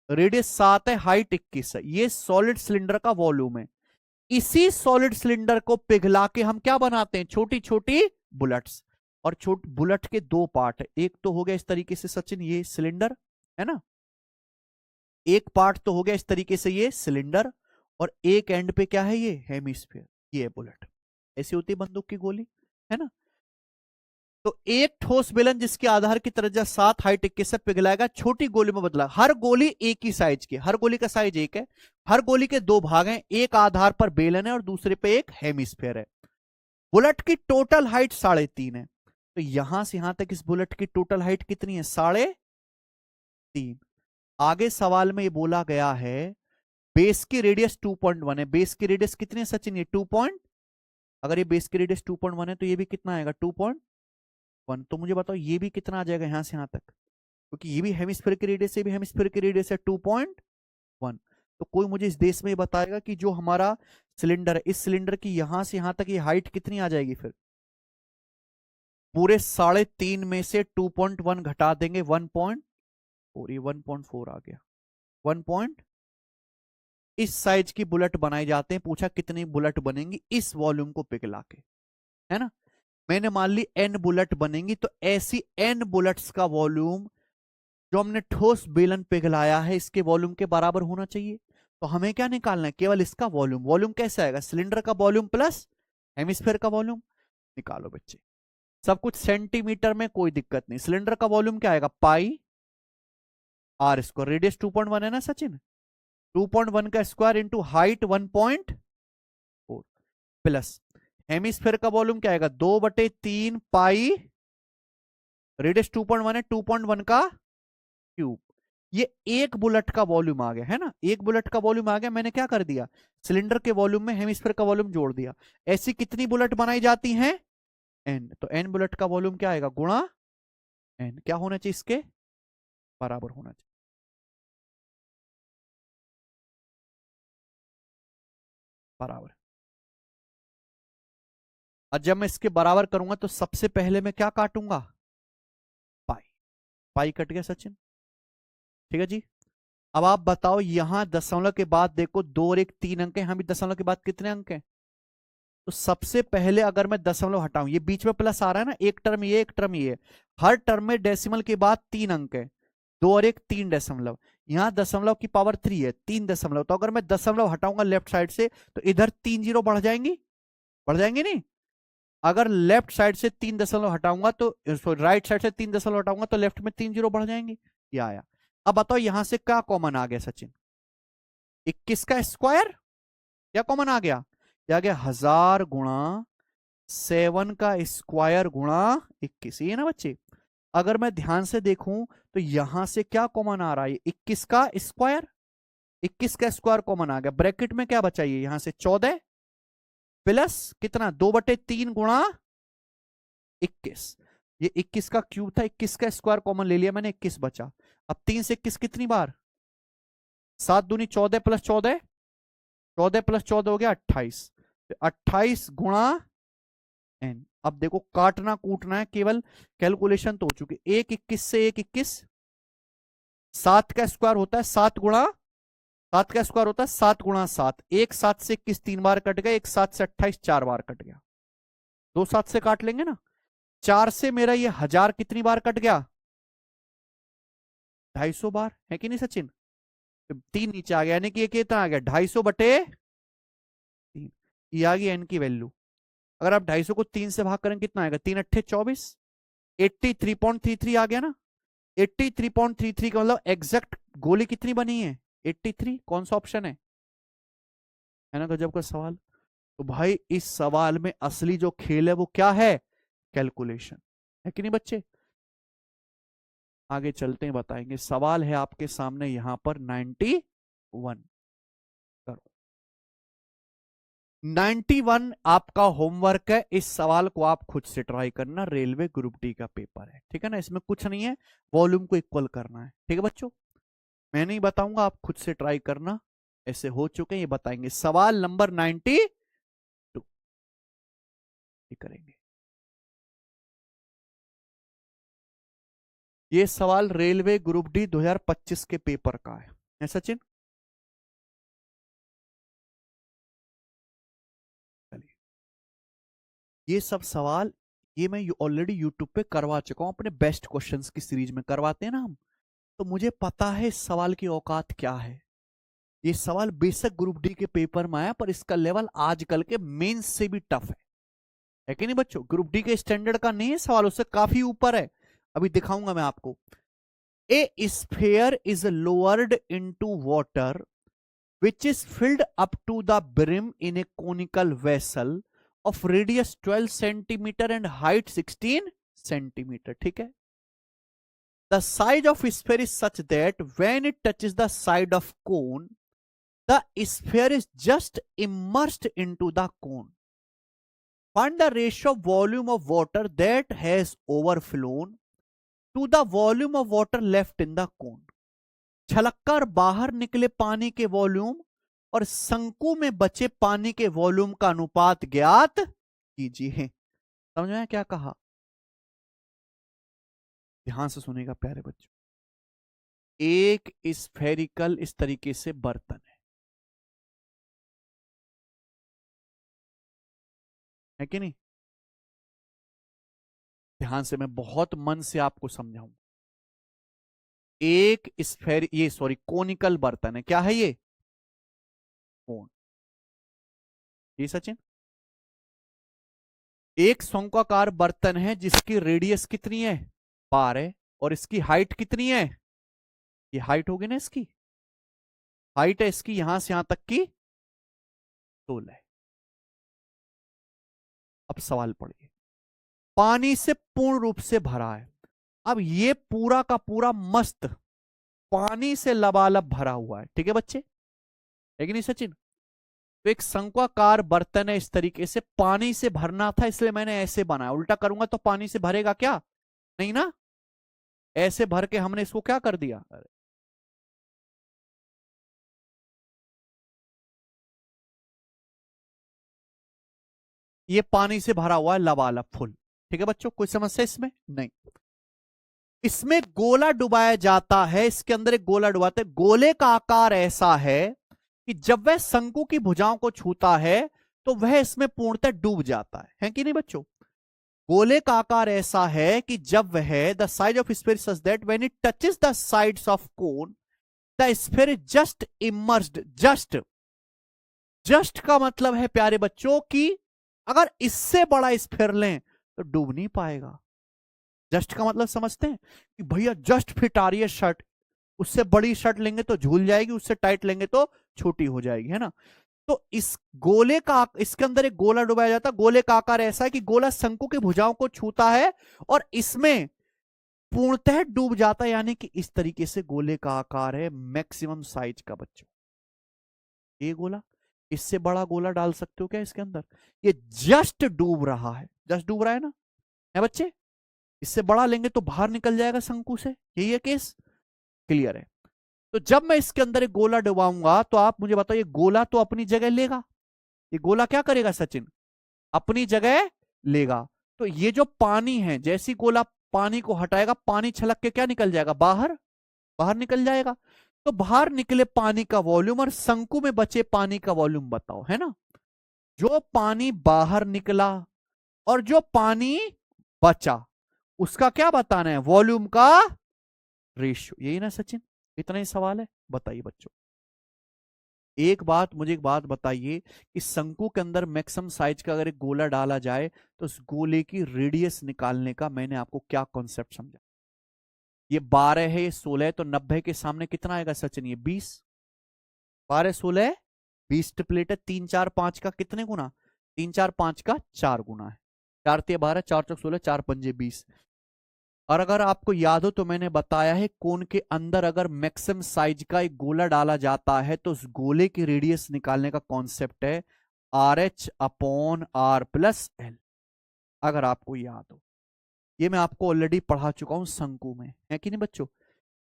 रेडियस 7 है, हाइट 21 है। ये सॉलिड सिलेंडर का वॉल्यूम है। इसी सॉलिड सिलेंडर को पिघला के हम क्या बनाते हैं? छोटी छोटी बुलेट्स। और छोटी बुलेट के 2 पार्ट है। एक तो हो गया इस तरीके से सचिन ये सिलेंडर, है ना? एक पार्ट तो हो गया इस तरीके से ये सिलेंडर, और एक एंड पे क्या है? ये हेमिस्फीयर, ये बुलेट। ऐसी होती है बंदूक की गोली, है ना? तो एक ठोस बेलन जिसके आधार की त्रिज्या 7 हाइट 21 से पिघलाएगा छोटी गोली में बदला। हर गोली एक ही साइज की, हर गोली का साइज एक है। हर गोली के 2 भाग हैं, एक आधार पर बेलन है और दूसरे पे एक हेमिस्फीयर है। बुलेट की टोटल हाइट 3.5 है। तो यहां से यहां तक इस बुलेट की टोटल हाइट कितनी है? 3.5। आगे सवाल में ये बोला गया है बेस की रेडियस 2.1 है। बेस की रेडियस कितनी है सचिन? ये 2 पॉइंट, अगर ये बेस की रेडियस 2.1 है तो ये भी कितना आएगा? 2.1। तो मुझे बताओ ये भी कितना आ जाएगा यहां से यहां तक? क्योंकि ये भी हेमिस्फीयर की रेडियस, ये भी हेमिस्फीयर की रेडियस है 2.1। तो कोई मुझे इस देश में बताएगा कि जो हमारा सिलेंडर है, इस सिलेंडर की यहां से यहां तक ये हाइट कितनी आ जाएगी? फिर पूरे 3.5 में से 2.1 घटा देंगे 1.4, ये 1.4 आ गया। 1. इस साइज की बुलेट बनाई जाते हैं। पूछा कितनी बुलेट बनेंगी इस वॉल्यूम को पिघला के, है ना? मैंने मान ली एन बुलेट बनेंगी, तो ऐसी एन बुलेट्स का वॉल्यूम जो हमने ठोस बेलन पिघलाया है इसके वॉल्यूम के बराबर होना चाहिए। तो हमें क्या निकालना है? केवल इसका वॉल्यूम। वॉल्यूम कैसे आएगा? सिलेंडर का वॉल्यूम प्लस हेमिस्फीयर का वॉल्यूम। निकालो बच्चे, सब कुछ सेंटीमीटर में, कोई दिक्कत नहीं। सिलेंडर का वॉल्यूम क्या आएगा? पाई आर स्क्वायर। रेडियस 2.1 है ना सचिन? 2.1 का square into height 1.4 plus hemisphere का वॉल्यूम क्या आएगा? 2/3 पाई, रेडियस 2.1 है, 2.1 का क्यूब। ये एक बुलेट का वॉल्यूम आ गया, है ना? एक बुलेट का वॉल्यूम आ गया। मैंने क्या कर दिया? सिलेंडर के वॉल्यूम में हेमिस्फीयर का वॉल्यूम जोड़ दिया। ऐसी कितनी बुलेट बनाई जाती हैं? एन। तो एन बुलेट का वॉल्यूम क्या आएगा? गुणा एन। क्या होना चाहिए? इसके बराबर होना चाहिए। बराबर। और जब मैं इसके बराबर करूंगा तो सबसे पहले मैं क्या काटूंगा? पाई। पाई कट गया सचिन। ठीक है जी। अब आप बताओ यहां दशमलव के बाद देखो 2 और 1 3 अंक है, यहां भी दशमलव के बाद कितने अंक हैं? तो सबसे पहले अगर मैं दशमलव हटाऊं, ये बीच में प्लस आ रहा है ना, एक टर्म ये एक टर्म ये, हर टर्म में डेसिमल के बाद 3 अंक है। 2 और 1 3 दशमलव, यहां दशमलव की पावर 3 है, 3 दशमलव। तो अगर मैं दशमलव हटाऊंगा लेफ्ट साइड से तो इधर 3 जीरो बढ़ जाएंगी, बढ़ जाएंगे नहीं? अगर लेफ्ट साइड से 3 दशमलव हटाऊंगा तो राइट साइड से 3 दशमलव हटाऊंगा तो लेफ्ट में 3 जीरो बढ़ जाएंगे। ये आया। अब बताओ यहां से क्या कॉमन आ गया सचिन? 21 का स्क्वायर क्या कॉमन आ गया? ये आ गया 1000 गुणा 7 का स्क्वायर गुणा 21। ये ना बच्चे, अगर मैं ध्यान से देखूं तो यहां से क्या कॉमन आ रहा है? 21 का स्क्वायर, 21 का स्क्वायर कॉमन आ गया। ब्रैकेट में क्या बचा? ये यहां से 14 प्लस कितना 2/3 गुणा 21। ये 21 का क्यूब था, 21 का स्क्वायर कॉमन ले लिया मैंने, 21 बचा। अब 3 से 21 कितनी बार? 7 दूनी 14 प्लस 14, 14 प्लस 14 हो गया 28। 28 गुणा एन। अब देखो काटना कूटना है, केवल कैलकुलेशन तो हो चुकी। एक 21 से एक 21, 7 का स्क्वायर होता है 7 गुणा, 7 का स्क्वायर होता है 7 गुणा 7। एक 7 से 21 3 बार कट गया, एक 7 से 28 4 बार कट गया। 2 7 से काट लेंगे ना। 4 से मेरा ये 1000 कितनी बार कट गया? 250 बार, है कि नहीं सचिन? तो 3 नीचे आ गया, यानी कि ये कितना आ गया? 250/3। ये आ गई एन की वैल्यू। अगर आप 250 को 3 से भाग करें कितना आएगा? 3 अट्ठे 24, 83.33 आ गया ना। 83.33 का मतलब एग्जैक्ट गोली कितनी बनी है? 83। कौन सा ऑप्शन है ना गजब का सवाल। तो भाई इस सवाल में असली जो खेल है वो क्या है? कैलकुलेशन, है कि नहीं बच्चे? आगे चलते हैं, बताएंगे। सवाल है आपके सामने यहां पर 91। करो 91 आपका होमवर्क है। इस सवाल को आप खुद से ट्राई करना, रेलवे ग्रुप डी का पेपर है, ठीक है ना। इसमें कुछ नहीं है, वॉल्यूम को इक्वल करना है, ठीक है बच्चों। मैं नहीं बताऊंगा, आप खुद से ट्राई करना। ऐसे हो चुके हैं, ये बताएंगे। सवाल नंबर 92 करेंगे। ये सवाल रेलवे ग्रुप डी 2025 के पेपर का है सचिन। चलिए, ये सब सवाल ये मैं ऑलरेडी यूट्यूब पे करवा चुका हूं, अपने बेस्ट क्वेश्चंस की सीरीज में करवाते हैं ना हम। तो मुझे पता है इस सवाल की औकात क्या है। ये सवाल बेशक ग्रुप डी के पेपर में आया, पर इसका लेवल आजकल के मेंस से भी टफ है कि नहीं बच्चों? ग्रुप डी के स्टैंडर्ड का नहीं है सवाल, उससे काफी ऊपर है। अभी दिखाऊंगा मैं आपको। A sphere is lowered into water which is filled up to the brim in a conical vessel of radius 12 centimeter and height 16 centimeter। ठीक है। The size of sphere is such that when it touches the side of cone, the sphere is just immersed into the cone. Find the ratio of volume of water that has overflown to the volume of water left in the cone। छलककर बाहर निकले पानी के वॉल्यूम और शंकु में बचे पानी के वॉल्यूम का अनुपात ज्ञात कीजिए। समझ में क्या कहा? ध्यान से सुनेगा प्यारे बच्चों। एक स्फेरिकल इस तरीके से बर्तन है कि नहीं? ध्यान से, मैं बहुत मन से आपको समझाऊं। एक स्फेर ये सॉरी कोनिकल बर्तन है। क्या है ये? कोन। ये सचिन एक शंक्वाकार बर्तन है जिसकी रेडियस कितनी है? 12 है। और इसकी हाइट कितनी है? ये हाइट होगी ना, इसकी हाइट है इसकी यहां से यहां तक की 16 है। अब सवाल पढ़िए। पानी से पूर्ण रूप से भरा है। अब ये पूरा का पूरा मस्त पानी से लबालब भरा हुआ है, ठीक है बच्चे? है कि नहीं सचिन? तो एक शंक्वाकार बर्तन है, इस तरीके से पानी से भरना था, इसलिए मैंने ऐसे बनाया। उल्टा करूंगा तो पानी से भरेगा क्या? नहीं ना। ऐसे भर के हमने इसको क्या कर दिया? ये पानी से भरा हुआ है लबालब फुल, ठीक है बच्चों? कोई समस्या इसमें नहीं। इसमें गोला डुबाया जाता है, इसके अंदर एक गोला डुबाते हैं। गोले का आकार ऐसा है कि जब वह शंकु की भुजाओं को छूता है तो वह इसमें पूर्णतः डूब जाता है कि नहीं बच्चों? गोले का आकार ऐसा है कि जब वह the size of sphere such that when it touches the sides of cone the sphere is just immersed. Just, just का मतलब है प्यारे बच्चों कि अगर इससे बड़ा स्फीयर लें तो डूब नहीं पाएगा। जस्ट का मतलब समझते हैं कि भैया जस्ट फिट आ रही है शर्ट, उससे बड़ी शर्ट लेंगे तो झूल जाएगी, उससे टाइट लेंगे तो छोटी हो जाएगी, है ना। तो इस गोले का, इसके अंदर एक गोला डुबाया जाता है, गोले का आकार ऐसा है कि गोला शंकु की भुजाओं को छूता है और इसमें पूर्णतः डूब जाता है, यानी कि इस तरीके से गोले का आकार है मैक्सिमम साइज का बच्चों। ये गोला, इससे बड़ा गोला डाल सकते हो क्या इसके अंदर? ये जस्ट डूब रहा है, जस्ट डूब रहा है ना, है बच्चे। इससे बड़ा लेंगे तो बाहर निकल जाएगा शंकु से, यही है केस, क्लियर है। तो जब मैं इसके अंदर एक गोला डुबाऊंगा तो आप मुझे बताओ, ये गोला तो अपनी जगह लेगा, ये गोला क्या करेगा सचिन? अपनी जगह लेगा। तो ये जो पानी है, जैसी गोला पानी को हटाएगा, पानी छलक के क्या निकल जाएगा? बाहर, बाहर निकल जाएगा। तो बाहर निकले पानी का वॉल्यूम और शंकु में बचे पानी का वॉल्यूम बताओ, है ना। जो पानी बाहर निकला और जो पानी बचा, उसका क्या बताना है? वॉल्यूम का रेशियो, यही ना सचिन? इतना ही सवाल है, बताइए बच्चों। एक बात, मुझे एक बात बताइए कि शंकु के अंदर मैक्सिमम साइज का अगर एक गोला डाला जाए तो उस गोले की रेडियस निकालने का मैंने आपको क्या कॉन्सेप्ट समझा? ये 12 है, ये 16 है, तो 90 के सामने कितना आएगा सचिन? ये 20। 12 16 20 ट्रिपलेट है, 3 4 5 का कितने गुना? 3 4 5 का 4 गुना है। 4 3 12, 4 4 16, 4 5 20। और अगर आपको याद हो तो मैंने बताया है, कोन के अंदर अगर मैक्सिमम साइज का एक गोला डाला जाता है तो उस गोले की रेडियस निकालने का कॉन्सेप्ट है RH/R+L, अगर आपको याद हो। ये मैं आपको ऑलरेडी पढ़ा चुका हूं शंकु में, है कि नहीं बच्चों।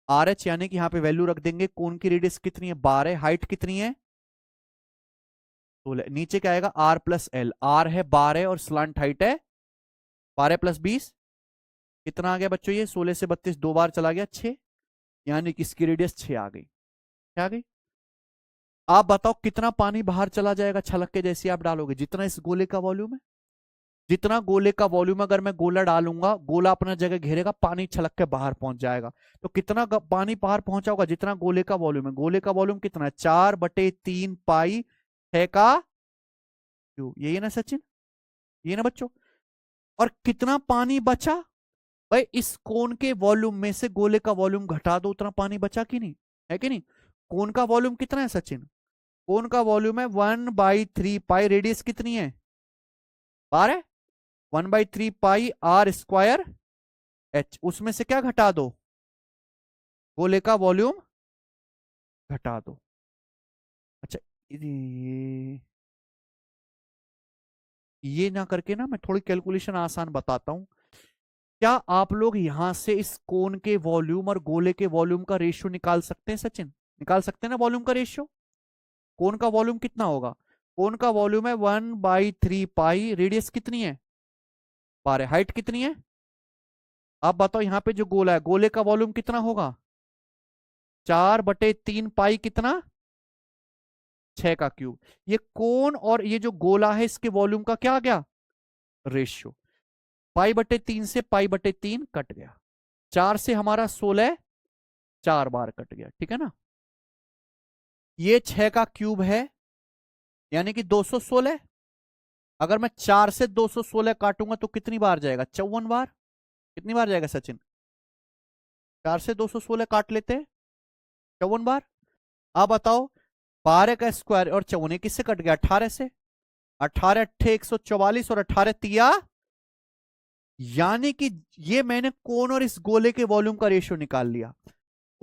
RH यानी कि यहां पे वैल्यू रख देंगे, कोन की रेडियस कितनी है? 12, हाइट कितनी है? 16। नीचे क्या आएगा? R+L, R है 12 और स्लांट हाइट है 12 + 20 कितना आ गया बच्चों? ये 16 से 32 दो बार चला गया 6, यानी कि इसकी रेडियस 6 आ गई। क्या आ गई? आप बताओ कितना पानी बाहर चला जाएगा छलक के जैसे आप डालोगे? जितना इस गोले का वॉल्यूम है, जितना गोले का वॉल्यूम, अगर मैं गोला डालूंगा, गोला अपना जगह घेरेगा, पानी छलक के बाहर पहुंच जाएगा। तो कितना पानी बाहर पहुंचा होगा? जितना गोले का वॉल्यूम है। गोले का वॉल्यूम कितना है? 4/3 पाई 6 का क्यूब, यही ना सचिन? ये ना बच्चों? और कितना पानी बचा? भाई इस कोन के वॉल्यूम में से गोले का वॉल्यूम घटा दो, उतना पानी बचा कि नहीं, है कि नहीं। कोन का वॉल्यूम कितना है सचिन? कोन का वॉल्यूम है 1/3 पाई, रेडियस कितनी है? 12। 1/3 पाई R²H, उसमें से क्या घटा दो? गोले का वॉल्यूम घटा दो। अच्छा, ये ना करके ना मैं थोड़ी कैलकुलेशन आसान बताता हूं। क्या आप लोग यहां से इस कोन के वॉल्यूम और गोले के वॉल्यूम का रेशियो निकाल सकते हैं सचिन? निकाल सकते हैं ना वॉल्यूम का रेशियो? कोन का वॉल्यूम कितना होगा? कोन का वॉल्यूम है 1/3 पाई, रेडियस कितनी है? 12, हाइट कितनी है? आप बताओ, यहां पे जो गोला है, गोले का वॉल्यूम कितना होगा? 4/3 पाई कितना? 6 का क्यूब। ये कोन और ये जो गोला है, इसके वॉल्यूम का क्या आ गया? रेशियो। पाई/3 से पाई/3 कट गया, 4 से हमारा 16 4 बार कट गया, ठीक है ना। ये 6 का क्यूब है, यानी कि 216। अगर मैं 4 से 216 काटूंगा तो कितनी बार जाएगा? 54 बार। कितनी बार जाएगा सचिन? 4 से 216 काट लेते हैं, 54 बार। आप बताओ, 12 का स्क्वायर और 54 किससे कट गया? 18 से। 18 अट्ठे 144 और 18 तिया, यानी कि ये मैंने कोन और इस गोले के वॉल्यूम का रेशियो निकाल लिया,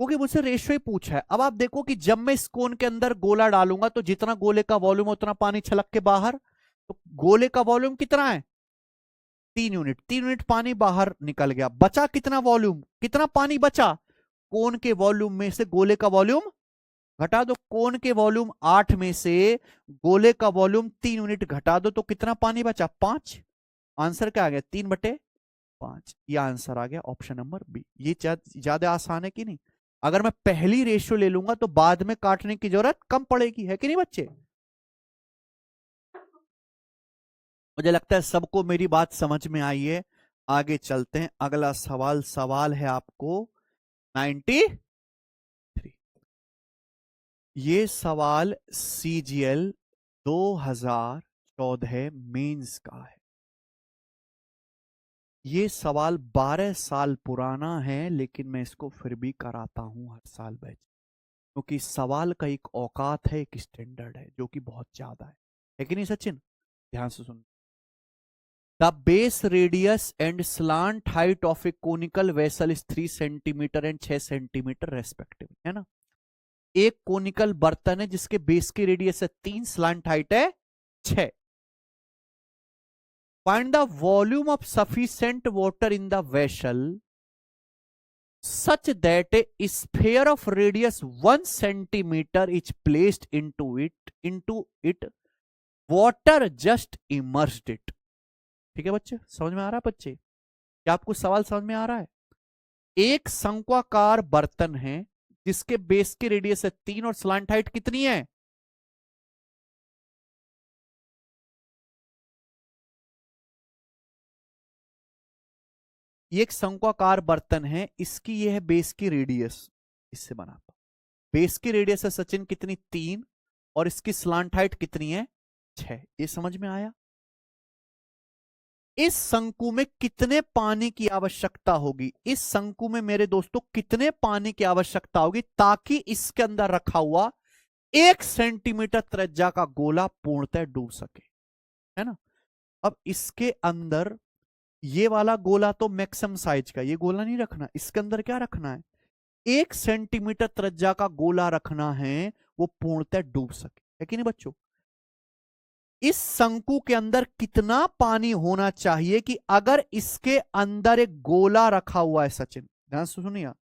क्योंकि मुझसे रेशियो ही पूछा है। अब आप देखो कि जब मैं इस कोन के अंदर गोला डालूंगा तो जितना गोले का वॉल्यूम उतना पानी छलक के बाहर। तो गोले का वॉल्यूम कितना है? 3 यूनिट। 3 यूनिट पानी बाहर निकल गया, बचा कितना वॉल्यूम? कितना पानी बचा? कोन के वॉल्यूम में से गोले का वॉल्यूम घटा दो। कोन के वॉल्यूम 8 में से गोले का वॉल्यूम 3 यूनिट घटा दो, तो कितना पानी बचा? 5। आंसर क्या आ गया? 3/5। ये आंसर आ गया ऑप्शन नंबर बी। ये ज्यादा आसान है कि नहीं? अगर मैं पहली रेशियो ले लूंगा तो बाद में काटने की जरूरत कम पड़ेगी, है कि नहीं बच्चे? मुझे लगता है सबको मेरी बात समझ में आई है। आगे चलते हैं, अगला सवाल, सवाल है आपको 93। ये सवाल CGL 2024 14 मेंस का है। ये सवाल 12 साल पुराना है, लेकिन मैं इसको फिर भी कराता हूं हर साल बैच, क्योंकि सवाल का एक औकात है, एक स्टैंडर्ड है जो कि बहुत ज्यादा है कि नहीं सचिन? ध्यान से सुन। The base radius and slant height of a conical vessel is 3 centimetre and 6 centimetre respective, है ना। एक कोनिकल बर्तन है जिसके बेस की रेडियस है 3, स्लांट हाइट है 6। Find the volume of sufficient water in the vessel such that a sphere of radius 1 centimeter is placed into it water just immersed it। ठीक है बच्चे, समझ में आ रहा है बच्चे? क्या आपको सवाल समझ में आ रहा है? एक शंक्वाकार बर्तन है जिसके बेस की रेडियस है 3 और स्लांट हाइट कितनी है? ये एक शंक्वाकार बर्तन है, इसकी ये है बेस की रेडियस, इससे बना था। बेस की रेडियस है सचिन कितनी? 3, और इसकी स्लांट हाइट कितनी है? 6। ये समझ में आया? इस शंकु में कितने पानी की आवश्यकता होगी? इस शंकु में मेरे दोस्तों कितने पानी की आवश्यकता होगी ताकि इसके अंदर रखा हुआ 1 सेंटीमीटर त्रिज्या का गोला पूर्णतः डूब सके, है ना। अब इसके अंदर ये वाला गोला तो मैक्सिमम साइज का, ये गोला नहीं रखना, इसके अंदर क्या रखना है? 1 सेंटीमीटर त्रिज्या का गोला रखना है, वो पूर्णतः डूब सके, है कि नहीं बच्चों? इस शंकु के अंदर कितना पानी होना चाहिए कि अगर इसके अंदर एक गोला रखा हुआ है सचिन, ध्यान से सुनिए,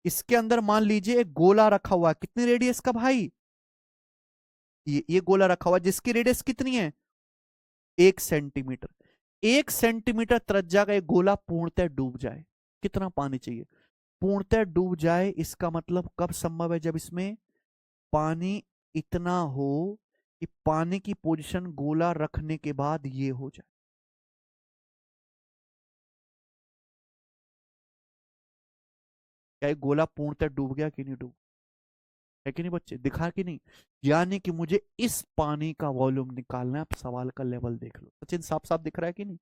इसके अंदर मान लीजिए एक गोला रखा हुआ है, कितनी रेडियस का भाई? ये गोला रखा हुआ है जिसकी रेडियस कितनी है? 1 सेंटीमीटर। 1 सेंटीमीटर त्रिज्या का एक गोला पूर्णतः डूब जाए, कितना पानी चाहिए? पूर्णतः डूब जाए, इसका मतलब कब संभव है? जब इसमें पानी इतना हो कि पानी की पोजीशन गोला रखने के बाद ये हो जाए। क्या ये गोला पूर्णतः डूब गया कि नहीं डूब, है कि नहीं बच्चे? दिखा कि नहीं? यानी कि मुझे इस पानी का वॉल्यूम निकालना है। आप सवाल का लेवल देख लो सचिन, साफ साफ दिख रहा है कि नहीं?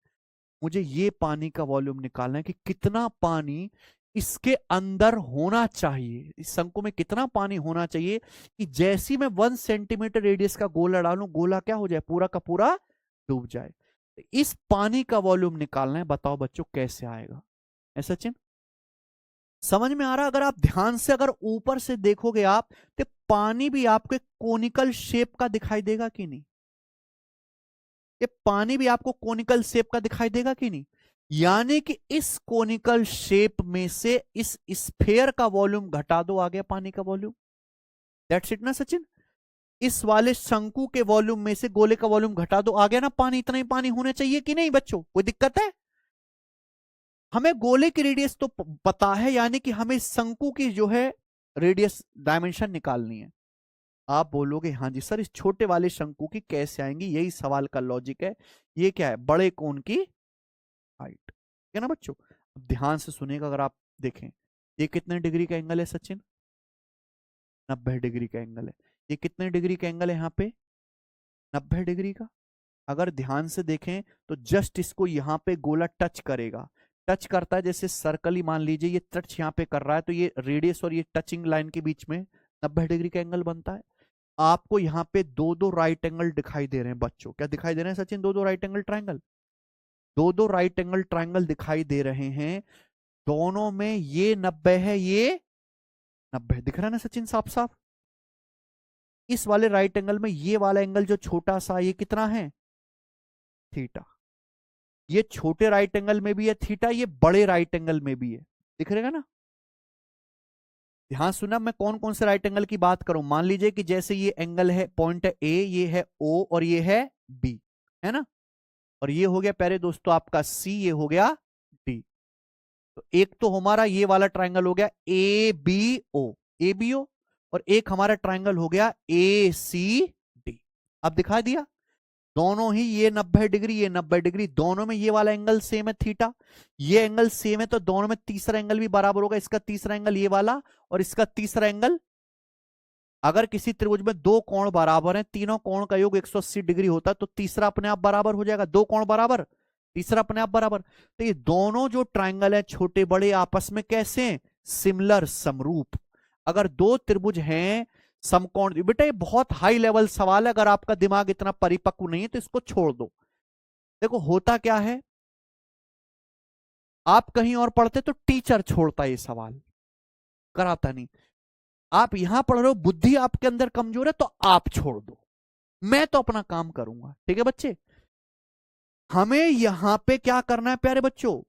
मुझे ये पानी का वॉल्यूम निकालना है कि कितना पानी इसके अंदर होना चाहिए, इस शंकु में कितना पानी होना चाहिए कि जैसी मैं 1 सेंटीमीटर रेडियस का गोला डालूं, गोला क्या हो जाए? पूरा का पूरा डूब जाए। इस पानी का वॉल्यूम निकालना है, बताओ बच्चों कैसे आएगा? है सचिन, समझ में आ रहा? अगर आप ध्यान से अगर ऊपर से देखोगे आप, तो पानी भी आपको कोनिकल शेप का दिखाई देगा कि नहीं? ये पानी भी आपको कोनिकल शेप का दिखाई देगा कि नहीं? यानी कि इस कोनिकल शेप में से इस स्फेयर का वॉल्यूम घटा दो, आ गया पानी का वॉल्यूम। दैट्स इट ना सचिन? इस वाले शंकु के वॉल्यूम में से गोले का वॉल्यूम घटा दो, आ गया ना पानी। इतना ही पानी होना चाहिए कि नहीं बच्चों? कोई दिक्कत है? हमें गोले की रेडियस तो पता है, यानी कि हमें शंकु की जो है रेडियस डायमेंशन निकालनी है। आप बोलोगे हाँ जी सर, इस छोटे वाले शंकु की कैसे आएंगी? यही सवाल का लॉजिक है। ये क्या है? बड़े कोण की हाइट, है ना बच्चों? अब ध्यान से सुनिएगा, अगर आप देखें ये कितने डिग्री का एंगल है सचिन? 90 डिग्री का एंगल है। ये कितने डिग्री का एंगल है यहाँ पे? 90 डिग्री का। अगर ध्यान से देखें तो जस्ट इसको यहाँ पे गोला टच करेगा, टच करता है जैसे सर्कल ही मान लीजिए, ये टच यहाँ पे कर रहा है, तो ये रेडियस और ये टचिंग लाइन के बीच में 90 डिग्री का एंगल बनता है। आपको यहाँ पे दो दो राइट एंगल दिखाई दे रहे हैं बच्चों, क्या दिखाई दे रहे हैं सचिन? दो दो राइट एंगल ट्राइंगल, दो दो राइट एंगल ट्राइंगल दिखाई दे रहे हैं। दोनों में ये 90 है, ये 90 दिख रहा है ना सचिन साफ साफ? इस वाले राइट एंगल में ये वाला एंगल जो छोटा सा, ये कितना है? थीटा। ये छोटे राइट एंगल में भी है थीटा, ये बड़े राइट एंगल में भी है, दिख रहेगा ना? ध्यान सुना, मैं कौन कौन से राइट एंगल की बात करूं। मान लीजिए कि जैसे ये एंगल है, पॉइंट है ए, ये है ओ और ये है बी, है ना। और ये हो गया प्यारे दोस्तों आपका सी, ये हो गया डी। तो एक तो हमारा ये वाला ट्राइंगल हो गया A B O, A B O, और एक हमारा ट्राइंगल हो गया ए सी डी। अब दिखा दिया, दोनों ही ये 90 डिग्री, ये 90 डिग्री, दोनों में ये वाला एंगल सेम है थीटा, ये एंगल सेम है, तो दोनों में तीसरा एंगल भी बराबर होगा। इसका तीसरा एंगल ये वाला और इसका तीसरा एंगल अगर किसी त्रिभुज में दो कोण बराबर हैं, तीनों कोण का योग 180 डिग्री होता है, तो तीसरा अपने आप बराबर हो जाएगा। दो कोण बराबर, तीसरा अपने आप बराबर। तो ये दोनों जो ट्रायंगल है छोटे बड़े आपस में कैसे हैं? सिमिलर, समरूप। अगर दो त्रिभुज हैं समकोण, बेटा ये बहुत हाई लेवल सवाल है, अगर आपका दिमाग इतना परिपक्व नहीं है तो इसको छोड़ दो। देखो होता क्या है, आप कहीं और पढ़ते तो टीचर छोड़ता ये सवाल, कराता नहीं। आप यहां पढ़ रहे हो, बुद्धि आपके अंदर कमजोर है, तो आप छोड़ दो, मैं तो अपना काम करूंगा। ठीक है बच्चे, हमें यहां पे क्या करना है प्यारे बच्चों?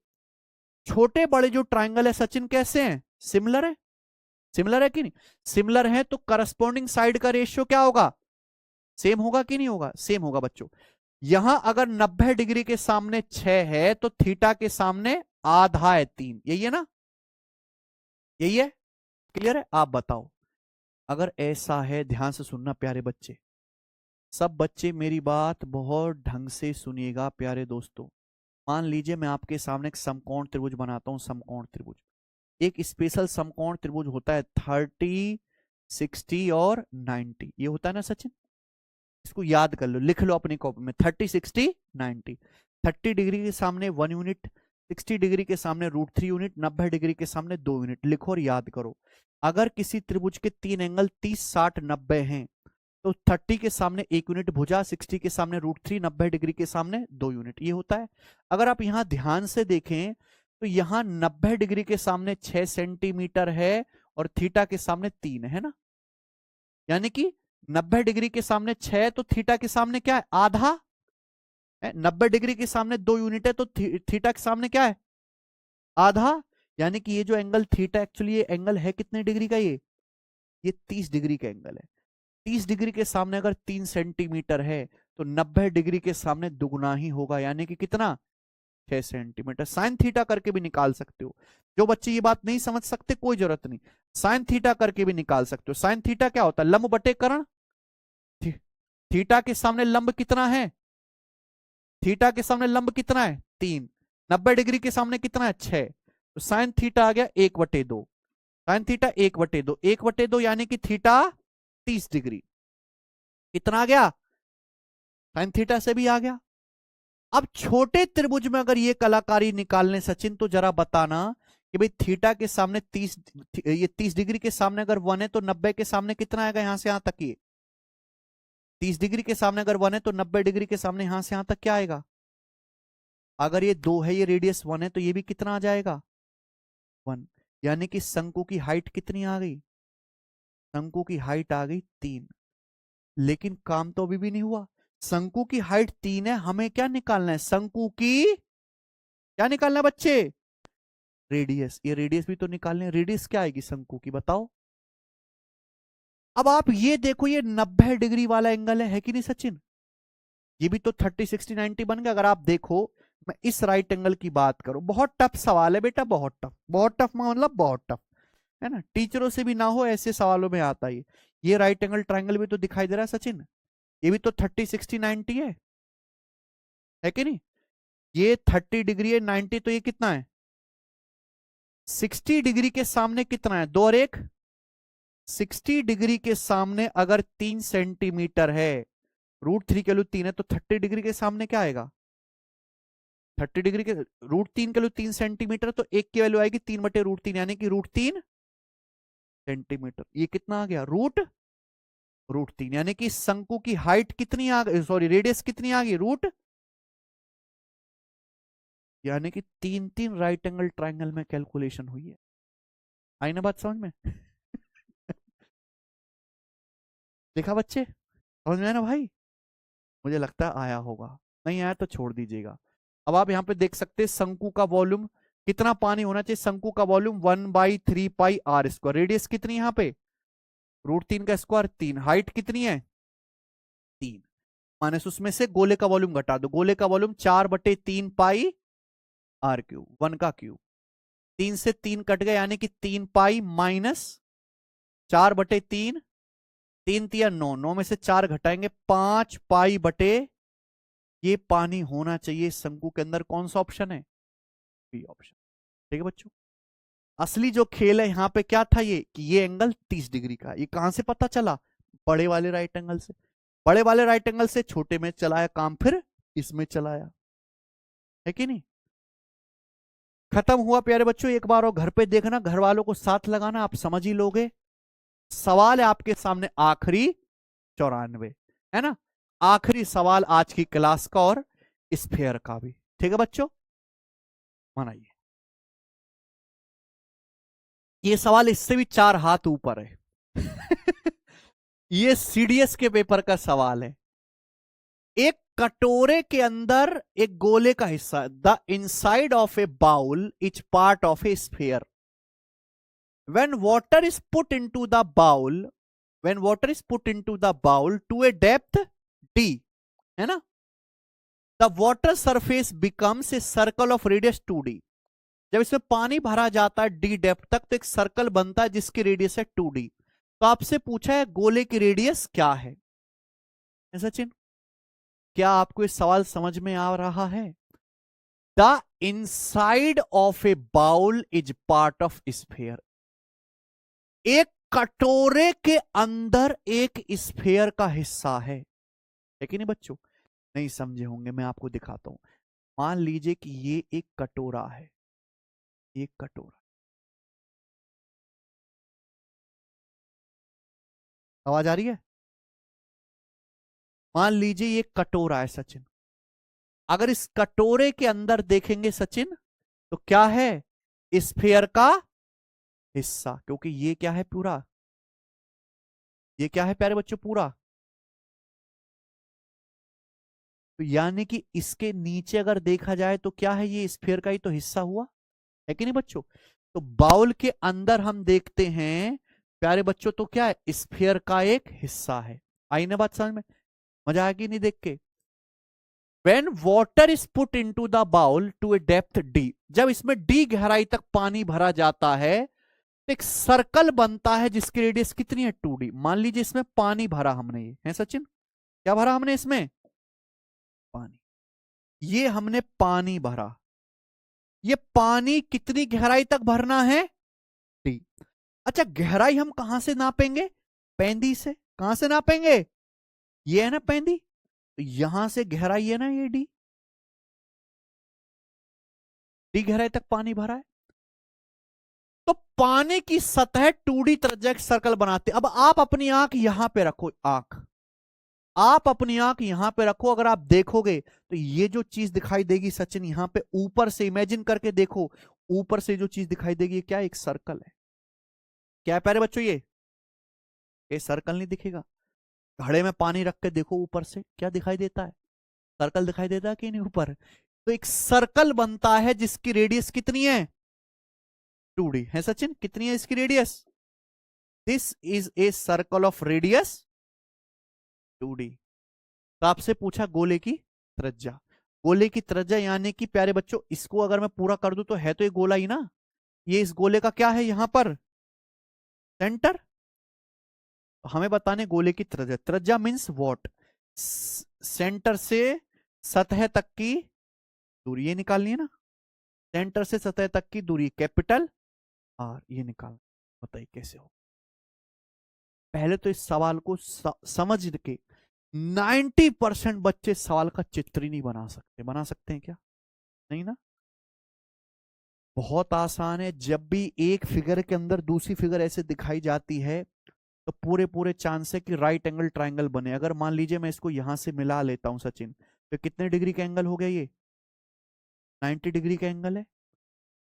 छोटे बड़े जो ट्रायंगल है सचिन कैसे हैं? सिमिलर है। सिमिलर है कि नहीं? सिमिलर है तो करस्पॉन्डिंग साइड का रेशियो क्या होगा? सेम होगा कि नहीं होगा? सेम होगा बच्चों। यहां अगर 90 डिग्री के सामने 6 है तो थीटा के सामने आधा है 3, यही है ना? यही है, क्लियर है? आप बताओ, अगर ऐसा है, ध्यान से सुनना प्यारे बच्चे, सब बच्चे मेरी बात बहुत ढंग से सुनिएगा प्यारे दोस्तों। मान लीजिए मैं आपके सामने एक समकोण त्रिभुज बनाता हूं, समकोण त्रिभुज। एक स्पेशल समकोण त्रिभुज होता है 30, 60 और 90, ये होता है ना सचिन? इसको याद कर लो, लिख लो अपनी कॉपी में, 30, 60, 90। 30 डिग्री के सामने 1 यूनिट, 60 डिग्री के सामने √3 यूनिट, 90 डिग्री के सामने 2 यूनिट। लिखो और याद करो। अगर किसी त्रिभुज के तीन एंगल 30, 60, 90 हैं तो 30 के सामने 1 यूनिट भुजा, 60 के सामने √3, 90 डिग्री के सामने 2 यूनिट, ये होता है। अगर आप यहां ध्यान से देखें तो यहां 90 डिग्री के सामने 6 सेंटीमीटर है और थीटा के सामने 3 है ना? यानी कि 90 डिग्री के सामने 6 तो थीटा के सामने क्या है? आधा है। 90 डिग्री के सामने 2 यूनिट है तो थीटा के सामने क्या है? आधा। यानी कि ये जो एंगल थीटा, एक्चुअली ये एंगल है कितने डिग्री का? ये 30 डिग्री का एंगल है। 30 डिग्री के सामने अगर 3 सेंटीमीटर है तो 90 डिग्री के सामने दुगना ही होगा, यानी कि कितना? 6 सेंटीमीटर। साइन थीटा करके भी निकाल सकते हो। जो बच्चे ये बात नहीं समझ सकते कोई जरूरत नहीं, साइन थीटा करके भी निकाल सकते हो। साइन थीटा क्या होता है? लंब बटे कर्ण। थीटा के सामने लंब कितना है? थीटा के सामने लंब कितना है? 3। 90 डिग्री के सामने कितना है? 6। तो साइन थीटा आ गया 1/2। साइन थीटा 1/2, 1/2 यानी कि थीटा 30 डिग्री। कितना आ गया? साइन थीटा से भी आ गया। अब छोटे त्रिभुज में अगर ये कलाकारी निकालने सचिन, तो जरा बताना कि भाई थीटा के सामने 30, ये 30 डिग्री के सामने अगर 1 है तो 90 के सामने कितना आएगा? यहां से यहां तक ये 30 डिग्री के सामने अगर 1 है तो 90 डिग्री के सामने यहां से यहां तक क्या आएगा? अगर ये 2 है, ये रेडियस 1 है, तो ये भी कितना आ जाएगा? 1। यानी कि शंकु की हाइट कितनी आ गई? शंकु की हाइट आ गई 3। लेकिन काम तो अभी भी नहीं हुआ। शंकु की हाइट 3 है, हमें क्या निकालना है? शंकु की क्या निकालना है बच्चे? रेडियस। ये रेडियस भी तो निकालने, रेडियस क्या आएगी शंकु की बताओ? अब आप ये देखो, ये 90 डिग्री वाला एंगल है कि नहीं सचिन? ये भी तो 30, 60, 90 बन गया। अगर आप देखो, मैं इस राइट एंगल की बात करूं, बहुत टफ सवाल है बेटा, बहुत टफ, बहुत टफ मतलब बहुत टफ है ना? टीचरों से भी ना हो ऐसे सवालों में आता है। ये राइट एंगल ट्रायंगल भी तो दिखाई दे रहा है सचिन, ये भी तो 30, 60, 90 है कि नहीं? ये 30 डिग्री है, 90 तो ये कितना है? 60 डिग्री के सामने कितना है? 2 और 1, 60 डिग्री के सामने अगर 3 सेंटीमीटर है, √3 की वैल्यू 3 है, तो 30 डिग्री के सामने क्या आएगा? 30 डिग्री के √3 की वैल्यू 3 सेंटीमीटर, तो 1 की वैल्यू आएगी 3/√3, यानी कि √3 सेंटीमीटर। ये कितना आ गया? √3। यानी कि शंकु की हाइट कितनी आ गई, सॉरी रेडियस कितनी आ गई? यानी कि 3 राइट एंगल ट्राइंगल में कैलकुलेशन हुई है। आई ना बात समझ में? देखा बच्चे, समझ में आया ना भाई? मुझे लगता है आया होगा, नहीं आया तो छोड़ दीजिएगा। अब आप यहाँ पे देख सकते हैं शंकु का वॉल्यूम, कितना पानी होना चाहिए? शंकु का वॉल्यूम 1/3πr²। रेडियस कितनी यहाँ पे? √3 का स्क्वायर 3। हाइट कितनी है? 3। माइनस उसमें से गोले का वॉल्यूम घटा दो, गोले का वॉल्यूम 4/3πr³, 1 का क्यूब। 3 से 3 कट गए, यानी कि 3π माइनस 4/3, 3 तिया 9, 9 में से 4 घटाएंगे, 5π/, ये पानी होना चाहिए शंकु के अंदर। कौन सा ऑप्शन है? B option. ठीक है बच्चों, असली जो खेल है यहां पे क्या था, ये कि ये एंगल 30 डिग्री का। ये कहां से पता चला? बड़े वाले राइट एंगल से। बड़े वाले राइट एंगल से छोटे में चलाया काम, फिर इसमें चलाया, है कि नहीं? खत्म हुआ प्यारे बच्चों। एक बार और घर पे देखना, घर वालों को साथ लगाना, आप समझ ही लोगे। सवाल है आपके सामने आखिरी 94, है ना? आखिरी सवाल आज की क्लास का और स्फेयर का भी। ठीक है बच्चों, मनाइए। ये सवाल इससे भी 4 हाथ ऊपर है। ये सीडीएस के पेपर का सवाल है। एक कटोरे के अंदर एक गोले का हिस्सा, the inside of a bowl is part of a sphere. when water is put into the bowl when water is put into the bowl to a depth d, है ना, the water surface becomes a circle of radius 2d। जब इसमें पानी भरा जाता है डी डेप्थ तक तो एक सर्कल बनता है जिसकी रेडियस है 2d। तो आपसे पूछा है गोले की रेडियस क्या है? सचिन, क्या आपको इस सवाल समझ में आ रहा है? The inside of a bowl is part of sphere. एक कटोरे के अंदर एक स्फेयर का हिस्सा है कि नहीं बच्चों? नहीं समझे होंगे, मैं आपको दिखाता हूं। मान लीजिए कि ये एक कटोरा है, एक कटोरा। आवाज आ रही है? मान लीजिए ये कटोरा है सचिन। अगर इस कटोरे के अंदर देखेंगे सचिन तो क्या है? स्फेयर का हिस्सा, क्योंकि ये क्या है पूरा, ये क्या है प्यारे बच्चों पूरा। तो यानी कि इसके नीचे अगर देखा जाए तो क्या है, ये स्फेयर का ही तो हिस्सा हुआ, है कि नहीं बच्चों? तो बाउल के अंदर हम देखते हैं प्यारे बच्चों तो क्या है, स्फेयर का एक हिस्सा है। आई ना बात समझ में? मजा आएगी नहीं देख के? When water is put into the bowl to a depth d, जब इसमें d गहराई तक पानी भरा जाता है तो एक सर्कल बनता है जिसकी रेडियस कितनी है 2d। मान लीजिए इसमें पानी भरा हमने, ये है सचिन, क्या भरा हमने इसमें? पानी। ये हमने पानी भरा, ये पानी कितनी गहराई तक भरना है? डी। अच्छा, गहराई हम कहां से नापेंगे? पेंदी से। कहां से नापेंगे? ये है ना पेंदी, तो यहां से गहराई है ना ये डी। डी गहराई तक पानी भरा है। तो पानी की सतह 2D त्रिज्या सर्कल बनाते। अब आप अपनी आंख यहां पे रखो, आंख आप अपनी आंख यहां पे रखो। अगर आप देखोगे तो ये जो चीज दिखाई देगी सचिन, यहां पे ऊपर से इमेजिन करके देखो, ऊपर से जो चीज दिखाई देगी ये क्या, एक सर्कल है। क्या है प्यारे बच्चों ये सर्कल नहीं दिखेगा? घड़े में पानी रख के देखो ऊपर से, क्या दिखाई देता है? सर्कल दिखाई देता है कि नहीं ऊपर? तो एक सर्कल बनता है जिसकी रेडियस कितनी है? 2d है सचिन। कितनी है इसकी radius? This is a circle of radius 2d। तो आपसे पूछा गोले की त्रिज्या। गोले की त्रिज्या यानी कि प्यारे बच्चों इसको अगर मैं पूरा कर दूं तो है तो ये गोला ही ना। ये इस गोले का क्या है यहां पर? सेंटर। तो हमें बताने गोले की त्रिज्या। त्रिज्या मीन्स वॉट? सेंटर से सतह तक की दूरी, ये निकालनी है ना। सेंटर से सतह तक की दूरी कैपिटल आर, ये निकाल। बताइए कैसे हो? पहले तो इस सवाल को समझ के 90% बच्चे सवाल का चित्र ही नहीं बना सकते। बना सकते हैं क्या? नहीं ना। बहुत आसान है। जब भी एक फिगर के अंदर दूसरी फिगर ऐसे दिखाई जाती है तो पूरे पूरे चांस है कि राइट एंगल ट्राइंगल बने। अगर मान लीजिए मैं इसको यहां से मिला लेता हूं सचिन, तो कितने डिग्री का एंगल हो गया? ये 90 डिग्री का एंगल है।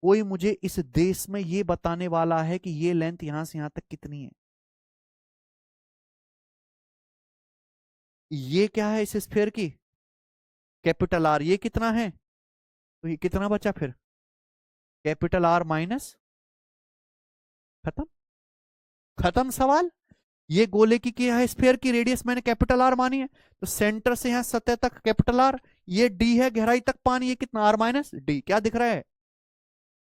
कोई मुझे इस देश में ये बताने वाला है कि ये लेंथ यहां से यहां तक कितनी है? ये क्या है इस स्फीयर की? Capital R. ये कितना है? तो ये कितना बचा फिर? Capital R minus. खत्म। खत्म सवाल। ये गोले की क्या है? स्फीयर की रेडियस मैंने कैपिटल आर मानी है, तो सेंटर से यहां सतह तक कैपिटल आर। ये डी है गहराई तक पानी, ये कितना? R minus D. क्या दिख रहा है?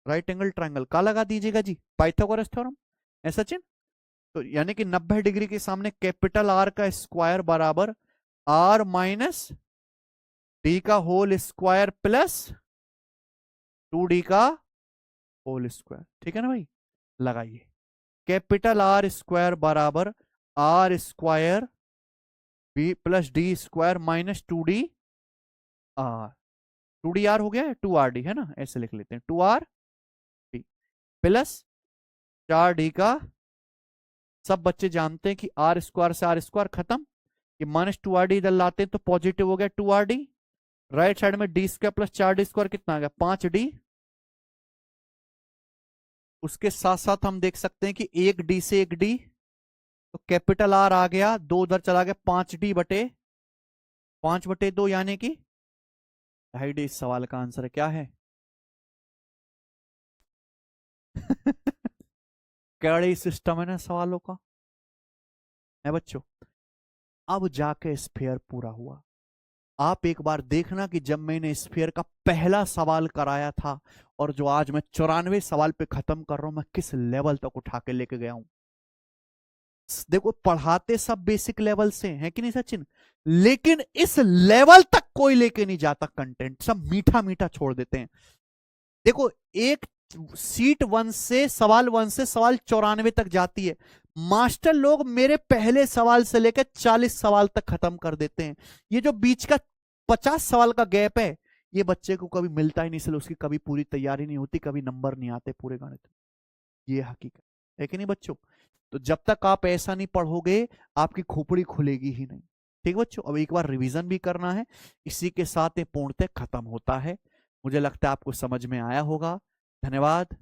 Right angle triangle. का लगा दीजिएगा जी, पाइथागोरस थ्योरम। है सचिन? तो यानी कि 90 डिग्री के सामने कैपिटल आर का स्क्वायर बराबर आर माइनस डी का होल स्क्वायर प्लस 2d का होल स्क्वायर। ठीक है ना भाई, लगाइए कैपिटल आर स्क्वायर बराबर R square B plus D square minus 2d R. 2d R हो गया है, 2rd है ना, ऐसे लिख लेते हैं 2rd प्लस 4d का, सब बच्चे जानते हैं कि आर स्क्वायर से आर स्क्वायर खत्म, ये माइनस 2rd इधर लाते हैं तो पॉजिटिव हो गया 2rd। राइट साइड में D square plus 4d square कितना आ गया 5d। उसके साथ साथ हम देख सकते हैं कि एक डी से एक डी, तो कैपिटल आर आ गया, दो उधर चला गया, 5d बटे 5/2 यानी कि 2.5d। इस सवाल का आंसर क्या है? कड़ी सिस्टम है ना सवालों का, है बच्चों। अब जाके स्फीयर पूरा हुआ। आप एक बार देखना कि जब मैंने स्फीयर का पहला सवाल कराया था और जो आज मैं 94 सवाल पे खत्म कर रहा हूं, मैं किस लेवल तक उठा के लेके गया हूं। देखो पढ़ाते सब बेसिक लेवल से हैं कि नहीं सचिन, लेकिन इस लेवल तक कोई लेके नहीं जाता कंटेंट, सब मीठा मीठा छोड़ देते हैं। देखो एक सीट 1 से सवाल 1 से सवाल 94 तक जाती है, मास्टर लोग मेरे पहले सवाल से लेकर 40 सवाल तक खत्म कर देते हैं। ये जो बीच का 50 सवाल का गैप है, ये बच्चे को कभी मिलता ही नहीं, इसलिए उसकी कभी पूरी तैयारी नहीं होती, कभी नंबर नहीं आते पूरे गणित। ये हकीकत है कि नहीं बच्चों। तो जब तक आप ऐसा नहीं पढ़ोगे, आपकी खोपड़ी खुलेगी ही नहीं। ठीक बच्चों, अब एक बार रिवीजन भी करना है, इसी के साथ ये पूर्णतः खत्म होता है। मुझे लगता है आपको समझ में आया होगा। धन्यवाद।